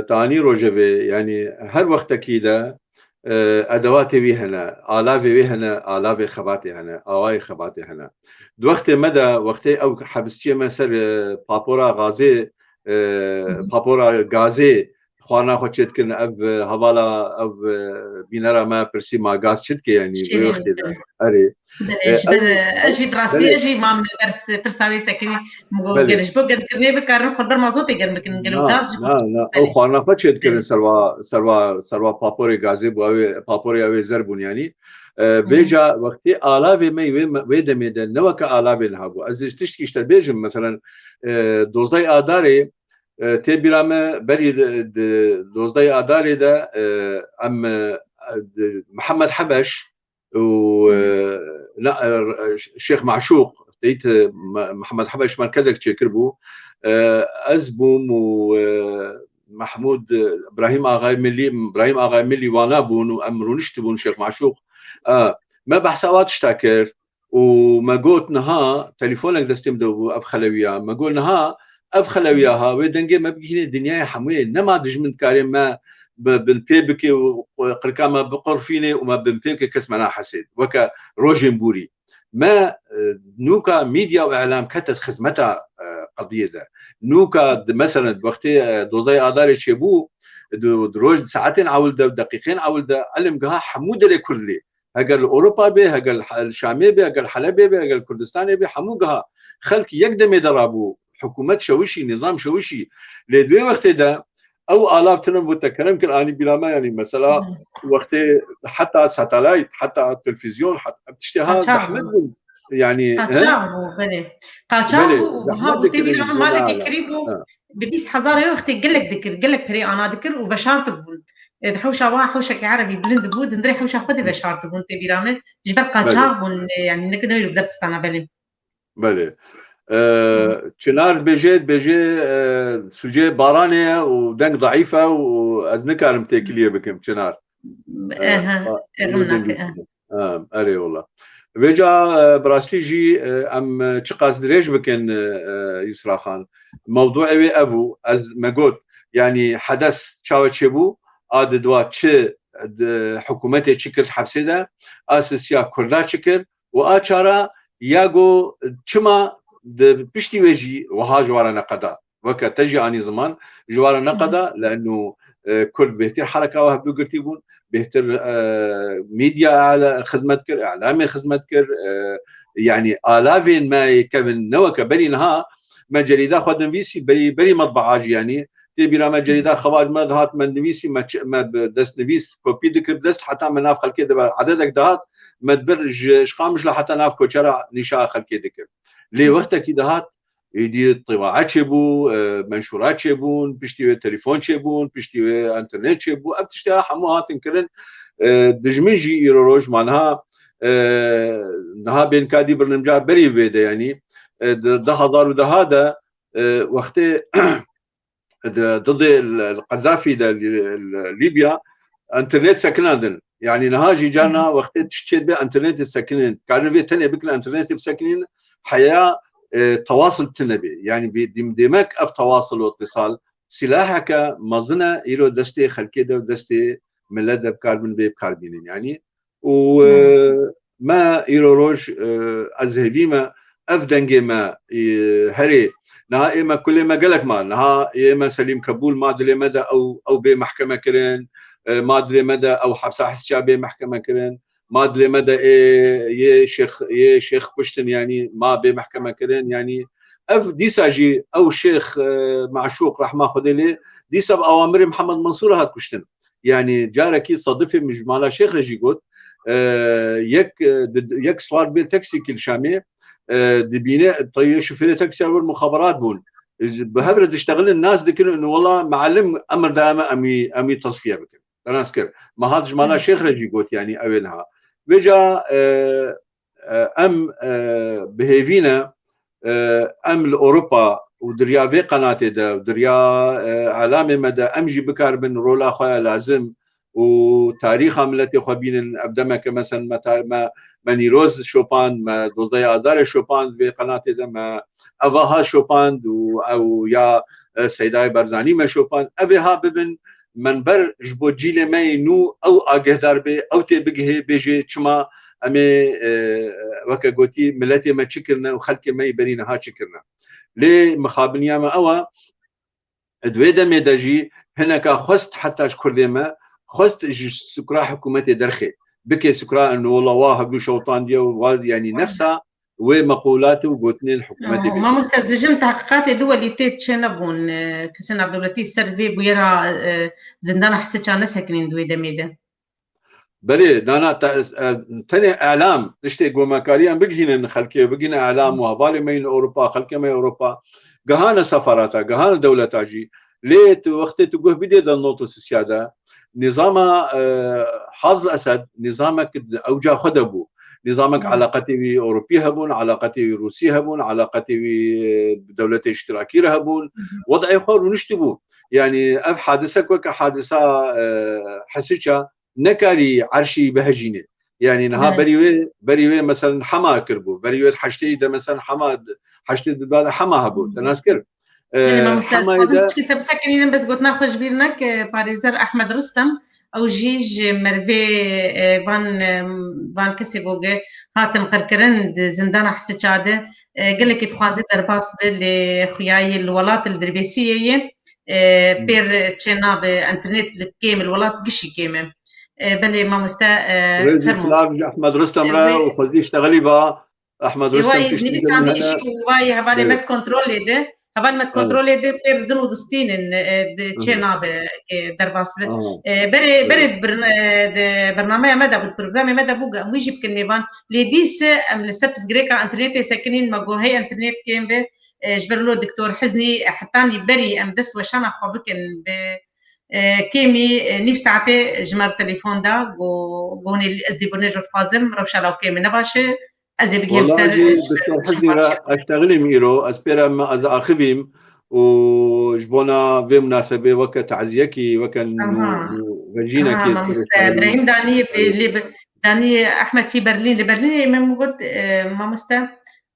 تاني روجبي يعني هر وقت كده ادواتي بيهنا الافي بيهنا الافي خباتي هنا اواي خباتي هنا وقت مدى وقت او حبستي مثل بابورا غازي بابورا غازي خوانا خوشت كن اب هوالا اب بينرا ما برسي ما غاز شتك يعني بوقت ده اري جبر اجي براستي اجي مام برساوي سكني مو جرش بو كرني بكارن خضر مازوتي جن بكن قالوا غاز لا او خوانا خوشت كن سروا بابوري غازي بابوري اوي زربون يعني بيجا وقتي آلافي مي ويدمي ده نوكا آلافي نهابو از تشتكي اشتر بيجم مثلا دوزاي آداري تبرامه بري دوزاي آداري ده ام محمد حبش و لا الشيخ معشوق تيت محمد حبش مركزك تشكربو ازبوم ومحمود ابراهيم اغاي ملي وانا بون وامرونشت بون شيخ معشوق ما بحسوات اشتاكر وما قلت نها تليفونك دستم دو اف خلويا ما قلت نها اف خلوياها ودنجي ما بيجيني الدنيا حمويه نما دجمنت كاريم ما بالبيبكي وقركا ما بقرفيني وما بالبيبكي كسمنا حسيت وكا روجين بوري ما نوكا ميديا واعلام كتت خدمتها قضيه ده نوكا مثلا وقت دوزاي اداري شبو دروج ساعتين عولده ودقيقين عولده علمها حموده لكل هقل اوروبا به هقل الشامي به هقل حلبي به هقل كردستان به حموقها خلق يقدم يدربوا حكومه شوشي نظام شوشي لدوي وقت ده او الاف تنم بتكلم كل اني بلا ما يعني مثلا وقت حتى ساتلايت حتى التلفزيون حتى بتشتهى زحمه يعني قاچاغو بله قاچاغو وها تبي لها مالك قريبو ببيست حزارة وقت قال لك بري انا ذكر وبشارت بقول حوشة واحد حوشة عربي بلند بود ندري حوشة خدي بشارت بقول تبي رامه جبر قاچاغ يعني نقدر يبدا بستانا بله چنار بيجي سوجي بارانية ودنك ضعيفة وأزنكارم تاكلية بكم چنار أري والله بيجا براستي جي أم چقاس دريج بكن يسرا خان موضوع اوي أبو از ما قلت يعني حدث شاوة شبو آد دوا چه حكومتي چكر حبسي ده أساسيا كردا چكر وآچارا ياغو چما بشتي ويجي وها جوارا نقدا وكا تجي اني زمان جوارا نقدا لانه كل بيهتر حركه وهب قرتيبون بيهتر ميديا على خدمتك اعلامي خدمتك يعني الافين ما يكمن نوكا بري نها ما جريده خدم فيسي بري مطبعه يعني تبي ما جريده خواج ما دهات من نفيسي ما دست نفيس كوبي دك دست حتى من ناف خلكي عددك دهات ما تبرج شقامش لحتى ناف كوشرا نشا خلكي دك لي وقتك دهات يدير طباعات شبو منشورات شبون بيشتي تليفون شبون بيشتي انترنت شبو ابتشتها حموها تنكرن دجمجي يروج معناها نها بين كادي برنامجها بري بيدا يعني ده هذا وده هذا وقت ضد القذافي ده ليبيا انترنت سكنان يعني نهاجي جانا وقت تشتري به انترنت سكنين كانوا في تاني بكل انترنت بسكنين حياه تواصل تنبي يعني بدمك اف تواصل واتصال سلاحك مظنه يرو دستي خلكيده ودستي ملد بكاربن بكاربين يعني وما يرو روج ازهديما افدنجي ما هري نها إما كل ما قالك ما نها إما سليم كبول ما أدري مدى أو بمحكمة كرين ما أدري مدى أو حبس حساب بمحكمة كرين ما أدري مدى يا شيخ كشتن يعني ما بمحكمة كرين يعني أف ديساجي أو شيخ معشوق رحمة خديلي ديسا بأوامر محمد منصور هاد كشتن يعني جاركي صادفي مجمالة شيخ رجي قلت يك صار بالتاكسي كل شامي دبينه طيب شوفي تاكسي والمخابرات بون بهبرد تشتغل الناس ذكر انه والله معلم امر دائما امي تصفيه بك انا اذكر ما هذا جماله شيخ رجي قلت يعني اولها بجا ام بهيفينا ام لاوروبا ودريا في قناتي ده ودريا علامه مدى امجي بكار بن رولا خويا لازم وتاريخ عملتي خبين أبدما كمثلا ما نيروز شوبان ما دوزي آدار شوبان في قناة ما أفاها شوبان أو يا سيداي برزاني ما شوبان أبيها ببن منبر جبو جيلي ماي نو أو آگهدار بي أو تبقه بيجي چما أمي وكا قوتي ملتي ما تشكرنا وخلقي ما يبرينا ها تشكرنا لي مخابنيا ما أوا دويدا ميداجي هناك خست حتى كردي ما خست سكرا حكومتي درخي بكي سكرا انه والله واه شوطان ديال يعني نفسها ومقولاته وقوتني الحكومتي ما مستزوجين تحقيقات دولي تشنبون كسن عبد اللطيف سرفي بيرا زندان حسيت ناس ساكنين دويدا ميدا بلي نانا تاني اعلام تشتي قوماكاريا بقينا خلكي بقينا اعلام وهبالي مين اوروبا خلكي ما اوروبا قهانا سفاراتا قهانا دولة تاجي ليت وقت تقول بدي النوتس السيادة نظام حافظ الاسد نظامك اوجا خدبو نظامك علاقتي اوروبي هبون علاقتي روسي هبون علاقتي بدولة اشتراكية هبون وضعي خور ونشتبو يعني اف حادثة وك حادثة حسيتها نكاري عرشي بهجينه يعني نها بريوي مثلا حما كربو بريوي حشتي ده مثلا حما حشتي ده حما هبو تناسكر يعني ما مستاذ لازم تشكي سبسكنين بس قلت ناخذ بيرنك باريزر احمد رستم او جيج مرفي فان كسي بوغي هاتم قركرند زندان حسيتشاده قال لك تخوازي درباس بالخياي الولات الدربيسيه بير تشينا بانترنت الكيم الولات قشي كيمه بلي ما مستا فرمو احمد رستم را وخذي اشتغلي بقى احمد رستم تشتغلي سامي شيء واي هبالي مت كنترول ده هبال مت كنترول ده بير دنو دستين تشينا درباس بري برنامج مدى برنامج مدى بوجا ميجي بكنيفان لديس ام لسبس غريكا انترنت ساكنين ماغو هي انترنت كيم به جبرلو دكتور حزني حتى بري ام دس وشانا خبكن كيمي نيف ساعتي جمر تليفون دا قوني ازدي برنجو تخازم روشا لو كيمي نباشي ازي بجيب سر دكتور حزني اشتغلي ميرو اسبيرا ما از اخذيم وجبونا في مناسبة وقت تعزيكي وقت فجينا كيس ابراهيم داني احمد في برلين لبرلين ما موجود ما مستا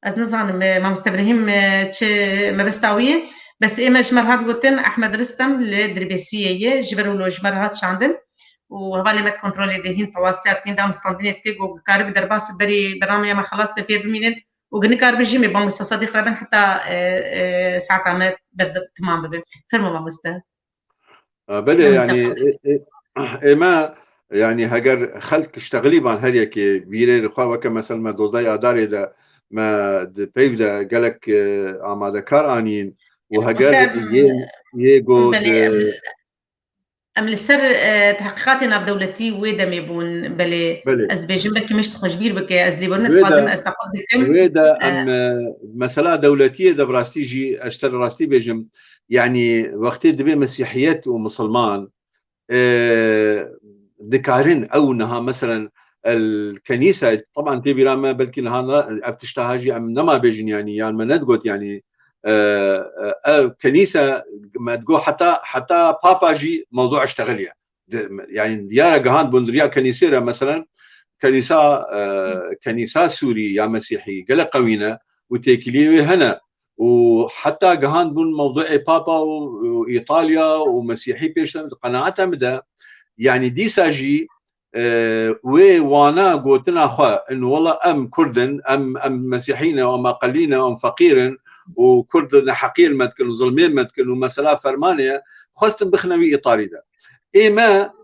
از نظن ما مستا ابراهيم ما بستاويه بس ايه مجمر هاد قلتن احمد رستم لدربيسيه جبروا له جبر هاد شاندن وهبالي مت كنترولي دهين تواصلات كين دام ستاندين تيجو كارب درباس بري برامج ما خلاص ببير مينين وغني كارب جيمي بام مستصدق ربن حتى ساعه ما تمام ببي فرما ما مستا بلي يعني ما يعني هجر خلق اشتغلي بان هريك بيري رخوا كمثلا ما دوزاي اداري ده ما بيفدا قالك اماده كار انين وهجر يجود ام السر تحقيقاتنا بدولتي ويدا ميبون بلي ازبيجن بلكي مش تخجبير بكي ازلي برنت لازم استقل بكم ويدا ام مسألة دولتية دا براستي جي اشتر راستي بيجم يعني وقت دبي مسيحيات ومسلمان ذكارين او انها مثلا الكنيسه طبعا تبي لما بلكي انها بتشتهاجي ام نما بيجن يعني ما ندقت يعني كنيسه ما تقول حتى بابا جي موضوع اشتغل يعني ديارة جهان بندريا كنيسه مثلا كنيسه سوري يا مسيحي قال قوينا وتكليوي هنا وحتى جهان بن موضوع بابا وايطاليا ومسيحي بيش قناعتها مدى يعني دي ساجي وانا قلتنا اخوة انه والله ام كردن ام مسيحيين وام اقليين وام فقيرن وكردن حقير ما تكن وظلمين ما تكن ومسألة فرمانية خاصة بخنوي ايطالي ده اي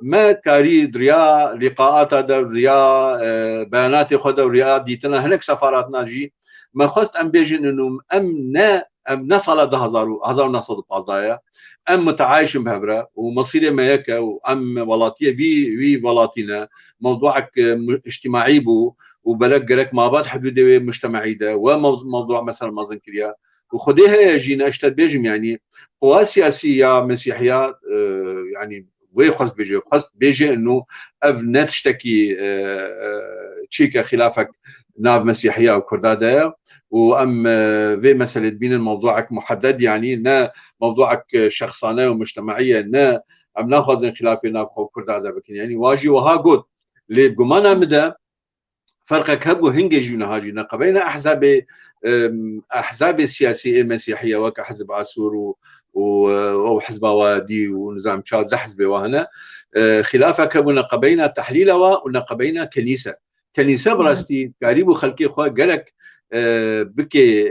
ما كاري دريا لقاءات هذا دريا بيانات خدا وريا ديتنا هناك سفارات ناجي ما خاصة ام بيجن انه ام نصل ده هزار نصل بازايا ام متعايش بهبره ومصيري ما يك وام ولاتيه في ولاتينا موضوعك اجتماعي بو وبلق لك ما بعد حدود مجتمعي ده وموضوع مثلا ما ذكريا وخديها جينا اشتد بيجم يعني قوى سياسيه مسيحيه يعني ويخص بيجي انه اف نتشتكي تشيكا خلافك ناب مسيحيه وكرداده وام في مساله بين موضوعك محدد يعني نا موضوعك شخصانه ومجتمعيه نا ام ناخذ خلافي ناخذ كرد هذا بكن يعني واجي وها قد لي بقمانا مدى فرقك هبو هنجي جونا هاجي نقبينا احزاب سياسيه مسيحيه وك حزب عاشور وحزب وادي ونظام تشاد حزب وهنا خلافك هبو نقبينا تحليل ونقبينا كنيسه براستي قريب خلقي خو قالك بكي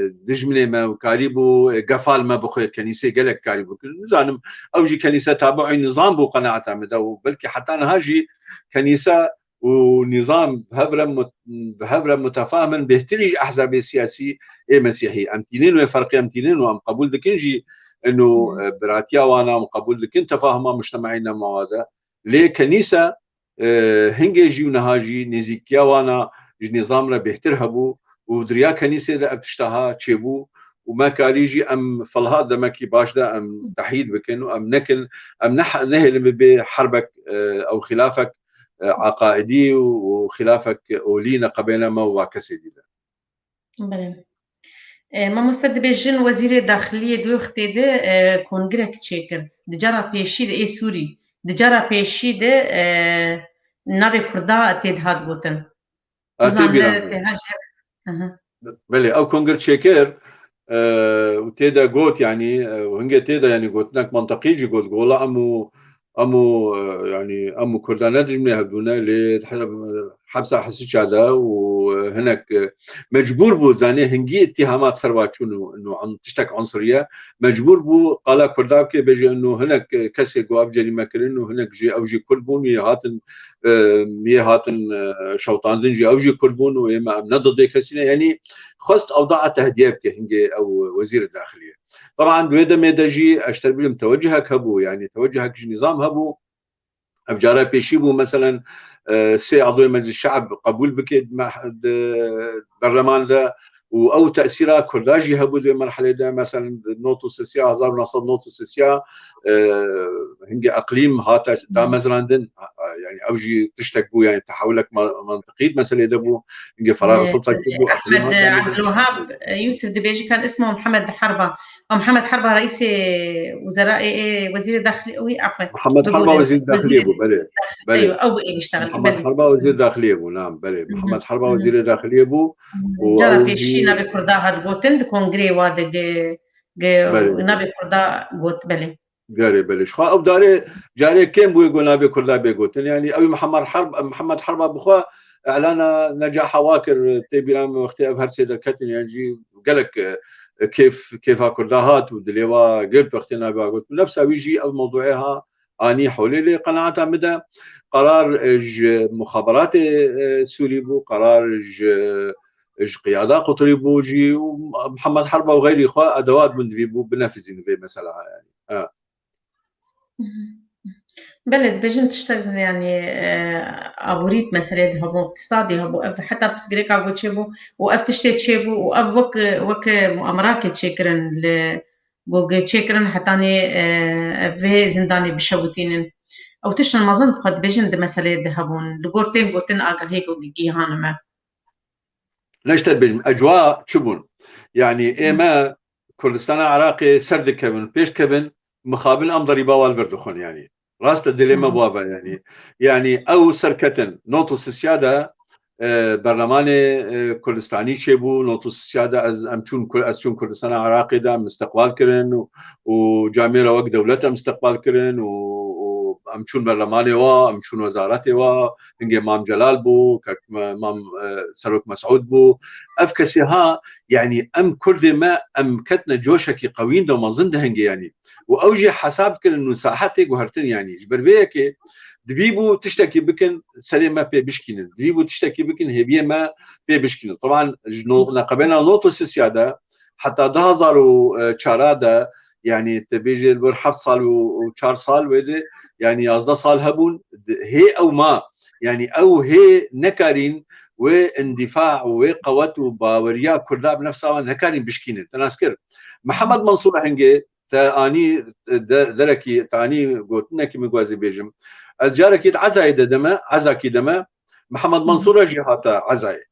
دجمنه ما وكاريبو قفال ما بخوي كنيسه قالك كاريبو نظام اوجي كنيسه تابع النظام بو قناعه مدى بلكي حتى انا هاجي كنيسه ونظام بهبره متفاهما بيهتري احزاب السياسي مسيحي امتنين وفرق امتنين وام قبول دكنجي انه براتيا وانا قبول دكن تفاهما مجتمعينا مع هذا ليه كنيسه هنجي جيونا هاجي نزيكيا وانا نظامنا بيهترهبو ودريا كنيسه ذا بتشتها تشيبو وما كاريجي ام فالهاد ماكي باشدا ام تحيد بكن ام نكل ام نهل بحربك او خلافك عقائدي وخلافك اولينا قبينا ما وكسيدي بله ما مستد بيجن وزير الداخلية دو اختيده كونغرك تشيكر دجارة بيشي ده سوري دجارة بيشي ده ناوي كردا تيدهاد بوتن نظام تهاج بله او كونغر تشيكر وتيدا قوت يعني وهنجي تيدا يعني قوتناك منطقي جي قوت قولا امو يعني امو كردانات جمله هبدونا لحبسه حسيت هذا وهناك مجبور بو زاني هنجي اتهامات سرواتشون انه عن تشتك عنصريه مجبور بو قال كرداك بيجي انه هناك كسي قواف جريمه كرنه هناك جي او جي كربون ميهاتن شوطان دنجي او جي كربون وما ضد كسينا يعني خست اوضاع تهديف هنجي او وزير الداخليه طبعا بيدا ميداجي اشتر بلهم توجهك هبو يعني توجهك نظام هبو افجارا بيشيبو مثلا سي عضو مجلس الشعب قبول بك برلمان ذا او تاثيرها كرداجي هبو ذي مرحله ده مثلا نوتو سيسيا هزار نصب نوتو سيسيا هنجي اقليم هاتا دا مزراندن يعني اوجي تشتكبو يعني تحولك منطقيد مثلا دبو هنجي فراغ سلطه كبو احمد عبد الوهاب يوسف دبيجي كان اسمه محمد حربه ومحمد حربه رئيس وزراء وزير الداخليه عفوا محمد حربه وزير الداخليه بله ايوه او يشتغل محمد حربه وزير الداخليه بو نعم بله محمد حربه وزير الداخليه بو جرى بيشينا بكردا هاد غوتند كونغري واد نبي كردا غوت بله جاري بلش خا او داري جاري كم بو يقول نبي كردا بيغوتن يعني ابي محمد حربه بخوا اعلان نجاح واكر تبيرام وقتها بهرسي دكتن يعني قالك كيف كرداهات ودليوا قلت وقتنا باغوت نفسها ويجي الموضوعها اني حولي لي قناعتها مدى قرار مخابرات سوري بو قرار قياده قطري بوجي ومحمد حربه وغيره اخوه ادوات من بيبو بنفذين في مثلا يعني بلد بجن تشتغل يعني أبوريت مسألة هبو اقتصادي هبو حتى بس غريك أبو تشيبو وأف تشتي تشيبو وأف وك مؤامرات تشيكرن بوجي تشيكرن حتاني في زنداني بشوتين أو تشن ما ظن بخد بجن ده مسألة هبون لقورتين قوتين آجا هيك وجي هانما نشتغل بجن أجواء شبون يعني إما كردستان عراقي سرد كبن بيش كبن مقابل أم ضريبة والفردخون يعني راست الديليما بوابا يعني او سركتن نوتوس السياده برلمان كردستاني شبو نوتوس السياده از چون كردستان عراقي دا مستقبال كرن وجاميرا وقت دولتها مستقبال كرن وامچون برلمان وا امچون وزارات وا هنگي مام جلال بو مام سروك مسعود بو افكسيها يعني ام كرد ما ام كتنا جوشكي قوين دو ما ظن هنگي يعني واوجي حساب كل انه ساحتك وهرتن يعني جبربيك دبيبو تشتكي بكن سليمه بي بشكين دبيبو تشتكي بكن هبيه ما بي بشكين طبعا نقبلنا نوتوس السياده حتى 2004 يعني تبيجي البر 7 صال و4 صال ويدي يعني 11 صال هبون هي او ما يعني او هي نكارين واندفاع وقوات وباوريا كرداب نفسها نكارين بشكين تناسكر محمد منصور هنجي تاني دركي تاني قلتنا كي مغازي بيجم الجاركي عزاي دما عزاكي دما محمد منصور جهات عزاي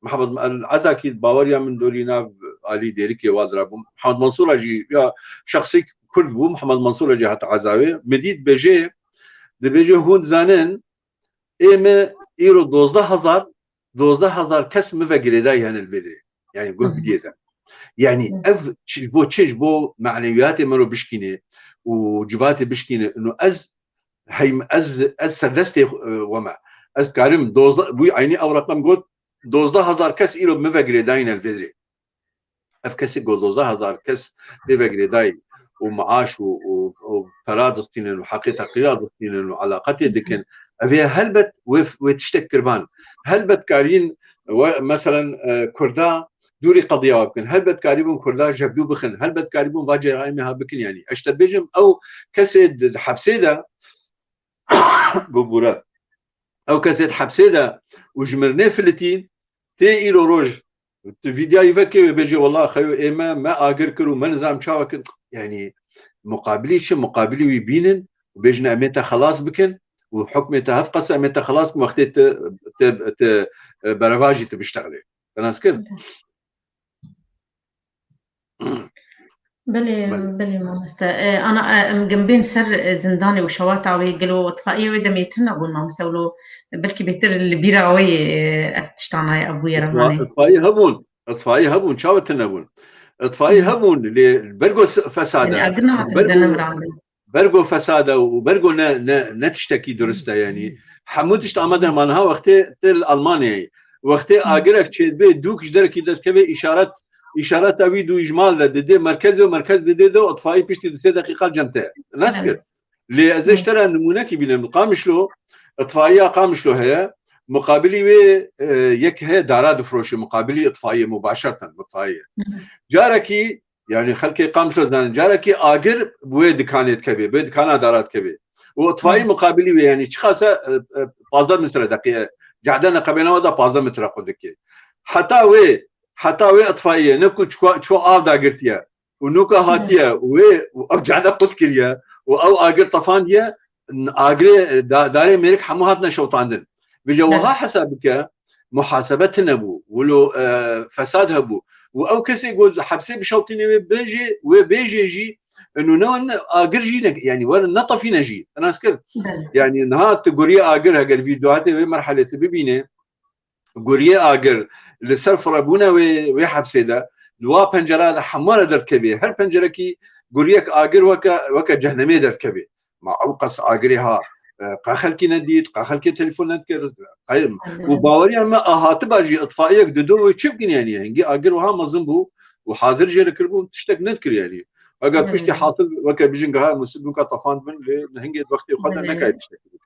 محمد العزاكي باوريا من دولينا علي ديريكي وازرابم محمد منصور جي يا شخصي كرد بو محمد منصور جهة عزاوي مديد بجي دبجي هون زانن إما إيرو 12,000 كس مفقريداي هن البدري يعني قول بديدا يعني اف بو معنوياتي مرو بشكينه وجباتي بشكينه انه از سردستي وما از كارم دوز بو عيني او رقم قلت 12,000 كس إيرو مفقريداين البدري اف كسي قول 12,000 كس مفقريداي ومعاش وفرادستين وحقيقة قيادستين وعلاقتي دكن أبيها هلبت وتشتك كربان هلبت كارين مثلا كردا دوري قضية وابكن هلبت كاريبون كردا جبدو بخن هلبت كاريبون واجه رائمها بكن يعني اشتبجم أو كسيد حبسيدا قبورات أو كسيد حبسيدا وجمرناه فلتين تي إيرو روج فيديو يفكر بيجي والله خيو إيما ما أجر كرو ما نظام شاوك يعني مقابلي شو مقابلي ويبينن وبيجنا أمتى خلاص بكن وحكمتها هفقس أمتى خلاص وقتي برافاجي تبشتغلي أنا سكر بلي ما مست أنا جنبين سر زنداني وشواتعوي قالوا اطفائي ودم يتنقون ما مستولوا بلكي بيتر البيراوي أفتشتانا يا أبوي رهاني اطفائي هبون شاو تنقون اطفائي هبون اللي برقو فساده يعني أقنعت عندنا مرعندي برقو فساده وبرقو نتشتكي درسته يعني حمودش تعمدها مانها وقتي تل ألمانيا وقتي آجرك تشيد بي دوكش دركي دست كبي إشارات أبيدو إجمال ده مركز ومركز ده أطفائي بيشتي 3 دقيقة جمتها ناسكر اللي أزاش ترى نمونة كبيرة قامش له اطفائية قامش له هي مقابلي يك هي دارات فروشي مقابلي اطفائية مباشرة اطفائية جاركي يعني خلكي قامش له زان جاركي آجر بويد كانت كبي بويد كان دارات كبي واطفائي مقابلي يعني شخاصة 15 متر دقيقة قعدنا قبلنا ودا 15 متر قدكي حتى وي اطفائيه نكو شو آفدا قرتيا ونوكا هاتيا وارجعنا قد كريا او اجر طفانديا اجري داري ميرك حموهاتنا شوطاندن بجوها حسابك محاسبتنا بو ولو فسادها بو او كسي يقول حبسي بشوطيني بيجي جي انه نون اجر جي يعني ولا نطفينا جي انا اسكر يعني نهار تقولي اجرها قال فيديوهات مرحله ببينه قوريه اجر لسرف ربونا ويحبسي ده لوا بنجره حماره دركبي هر بنجره كي قوريك اجر وكا جهنمي دركبي مع اوقص اجريها قاخلكي نديت قاخلكي تليفون نذكر وباوري اما هاتباجي اطفائيك ددو تشبكن يعني هنجي اجر وها مزنبو وحاضر جي ركبون تشتك نذكر يعني اگر بيشتي حاصل وكا بيجنها مسبوكا طفان من هنجي وقتي وخدنا نكايت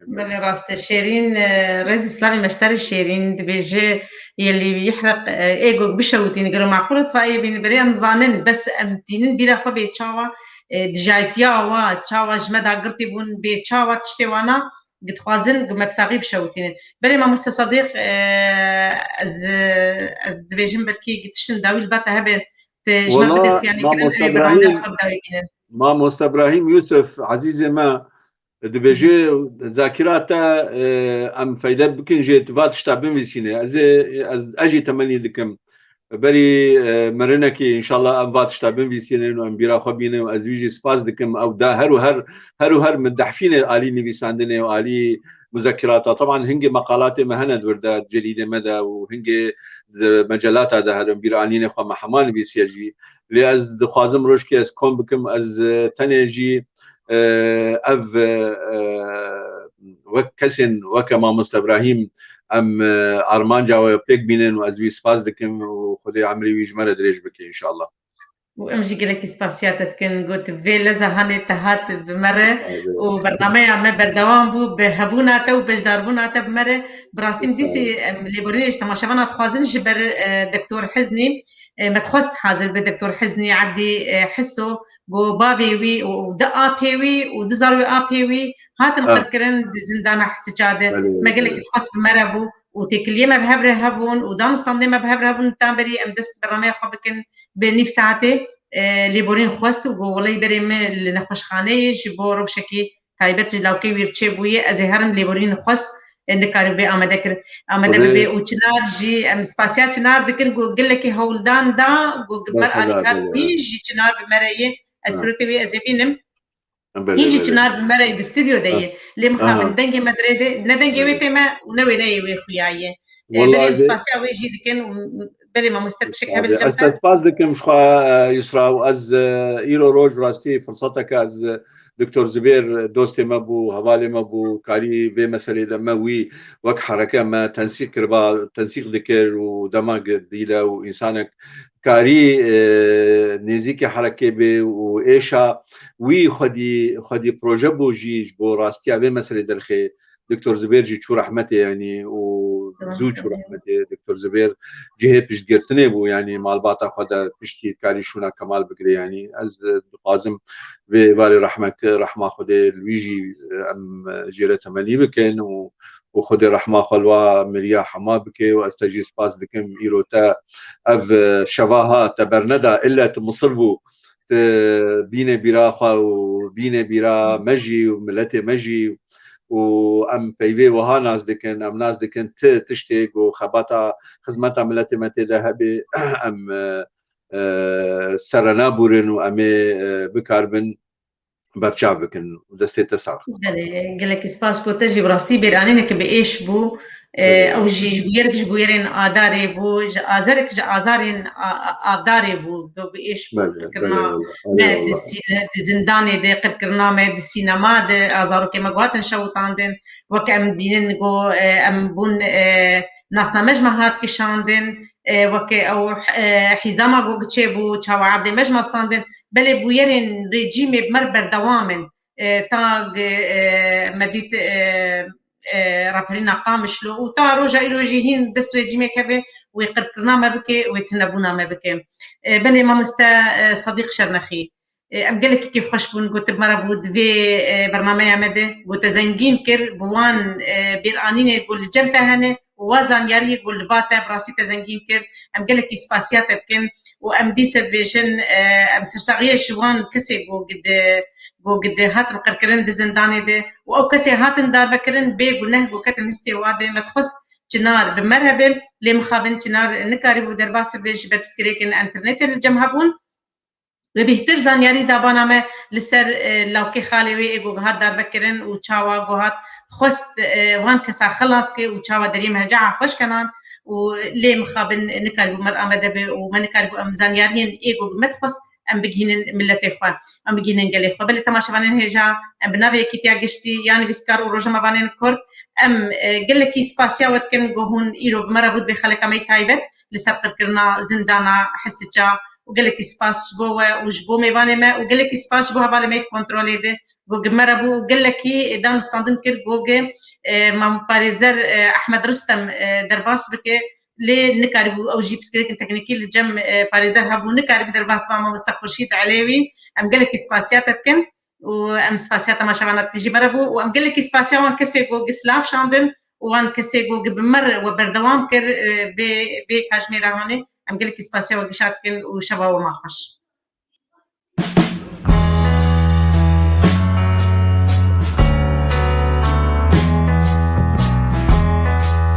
بله راست الشيرين رئيس اسلامي مشتري الشيرين دبيجي يلي يحرق ايجو بشوتين قالوا معقول اطفائي بين بريم زانن بس امتينين بيرا خو بيتشاوا دجايتياوا تشاوا جمدا قرتي بون بيتشاوا تشتيوانا قد خوازن مكساغي بشوتين بري ما مست صديق از دبيجن بركي تشتن داوي الباتا هبه والله ما مست ابراهيم يوسف عزيزي ما دبيجي ذاكراتا ام فايده بكن جيت فات شتابين فيسينه از اجي تمني دكم بري مرنكي ان شاء الله ام فات شتابين فيسينه وام بيرا خبينه وازويجي سباس دكم او دا هر مدحفين الي نبيساندنه والي مذكراته طبعا هنجي مقالاتي مهند وردات جديده مدى وهنجي مجلات هذا بيرانين خو محمان بيسيجي لاز دخوازم روشكي از كوم بكم از تنيجي اف وكسن وكما مست ابراهيم ام ارمانجا وبيك بينن وازوي سباس دكم وخدي عمري ويجمر دريج بك ان شاء الله وامجي قلت سباسيات كان قلت في لزا هاني تهات بمره وبرنامج ما بردوام بو بهبونا تو بجداربونا تو بمره براسيم ديسي ليبوريش تماشانا تخوازن جبر دكتور حزني ما تخوست حاضر بدكتور حزني عدي حسو بو بابي ودقا بيوي ودزاروي ابيوي هات نقركرن زندانا حسجاده ما قال لك تخوست بمره بو وتكليه ما بهبره هبون ودام ستاندي ما بهبره هبون تامبري ام دس برنامج خبكن بنيف ساعتي ليبورين خوست وقولي بريم لنخوشخانه جبور وشكي تايبت لو كي ويرتشي بويه ازهرم ليبورين خوست نكار بي امدكر امد بي وچنار جي ام سباسيات چنار دكن قال لك هولدان دا قمر علي كار جي چنار بمريه السروتي بي أزبينم بله يجي بله تنار بمرة الاستديو داي اللي مخابن اها دنجي مدريد ندنجي ويتما ونوي ناي ويخوياي والله بلي مسباسيا ويجي دكن بلي ما مستكشك هبل از جمتا تسباز دكم شخا يسرا واز ايرو روج براستي فرصتك از دكتور زبير دوستي مبو هوالي مبو كاري بي مسألة دما وي وك حركة ما تنسيق كربا تنسيق ذكر ودماغ ديلا وإنسانك كاري نزيكي حركة بي وإيشا وي خدي بروجي بو جيج بو راستي بي مسألة درخي دكتور زبير جي شو رحمته يعني وزوج شو رحمته دكتور زبير جهه پشتگirtinê bû yani malbata xwe de piştî karî şûna kemal bigire yani ez dixwazim vê êvarê rehma Xwedê li wî jî em jê re temennî bikin û Xwedê rehma xwe li wa miriya hema bike û ez te jî spas dikim îro te ev şevaha te berneda illa tu Misir bû tu bînê bîra xwe û bînê bîra me jî û milletê me jî وام پيوي وها ناس دكن ام ناس دكن تشتيق وخباتا خدمتا ملتي متي ذهبي ام سرنا بورن وامي بكاربن برچا بكن ودستي تساخ قال لك سباس بو تجي براستي بيرانينك بإيش بو او جي جبيرك جبيرين آداري بو آزارك آزارين آداري بو بإيش بو كرنا ما زنداني دي كرنا ما دي سينما دي آزارو كما قواتن شوطان دين وكأم دينين جو أم بون ناسنا مجمع هات كشاندن وك او حزاما جو تشيبو تشاوعدي مجمع ستاندن بل بويرين ريجيم بمربر دوامن تاغ مديت رابرينا قامش له وتا روجا يروجيهين دس ريجيمي كافي ويقرقرنا ما بكي ويتنبونا ما بكي بل ما مستا صديق شرنخي ام قال لك كيف خشبون قلت بمربود في برنامج مدى قلت زنجين كر بوان بيرانين يقول جمتا هنا وزن ياري يقول باتا براسي تزنجين كر ام قال لك سباسيات كن وام دي سيرفيجن ام سرساغيه شوان كسي بو قد هات مقركرين دزنداني دي او كسي هاتن دار بكرن بي قلناه بو كتن هستي وادي ما تخص جنار بمرهبه لي مخابن جنار نكاري بو درباس بيج بسكريكن انترنت الجمهبون بهتر زانياري دابانا ما لسر لو كي خالي وي ايغو هات دار بكرن وچاوا غوهات خست وان كسا خلاص كي وچاوا دريم هجا خوش كنان ولي مخابن نكاربو مرأة مدبي وما نكاربو ام زانيارين ايغو متخص ام بجهن ملتي خوا ام بجهن قالي خوا بل تماشا بانين هجا ام بنابي كيتيا قشتي يعني بسكار وروجا ما بانين كورد ام قال لك سباسيا وتكن غون ايرو مربوط بخلك مي تايبت لسر قرنا زندانا حسجا وقال لك سباس بوا وجبو ميباني ما وقال لك سباس بوا بالي ميت كنترولي دي وقمربو وقال لك دام ستاندن كير جوجي مام باريزر احمد رستم درباس بك لي نكاربو او جيب سكريت تكنيكي لجم باريزر هابو نكارب درباس ما مستخرشيد عليوي ام قال لك سباسيات تكن وام سباسيات ما شبانات تجي مربو وام قال لك سباسيا وان كسي جو سلاف شاندن وان كسي جو بمر وبردوام كر بي كاجميرا هاني ام قال لك سباسيا وقشات كن وشبا وما خش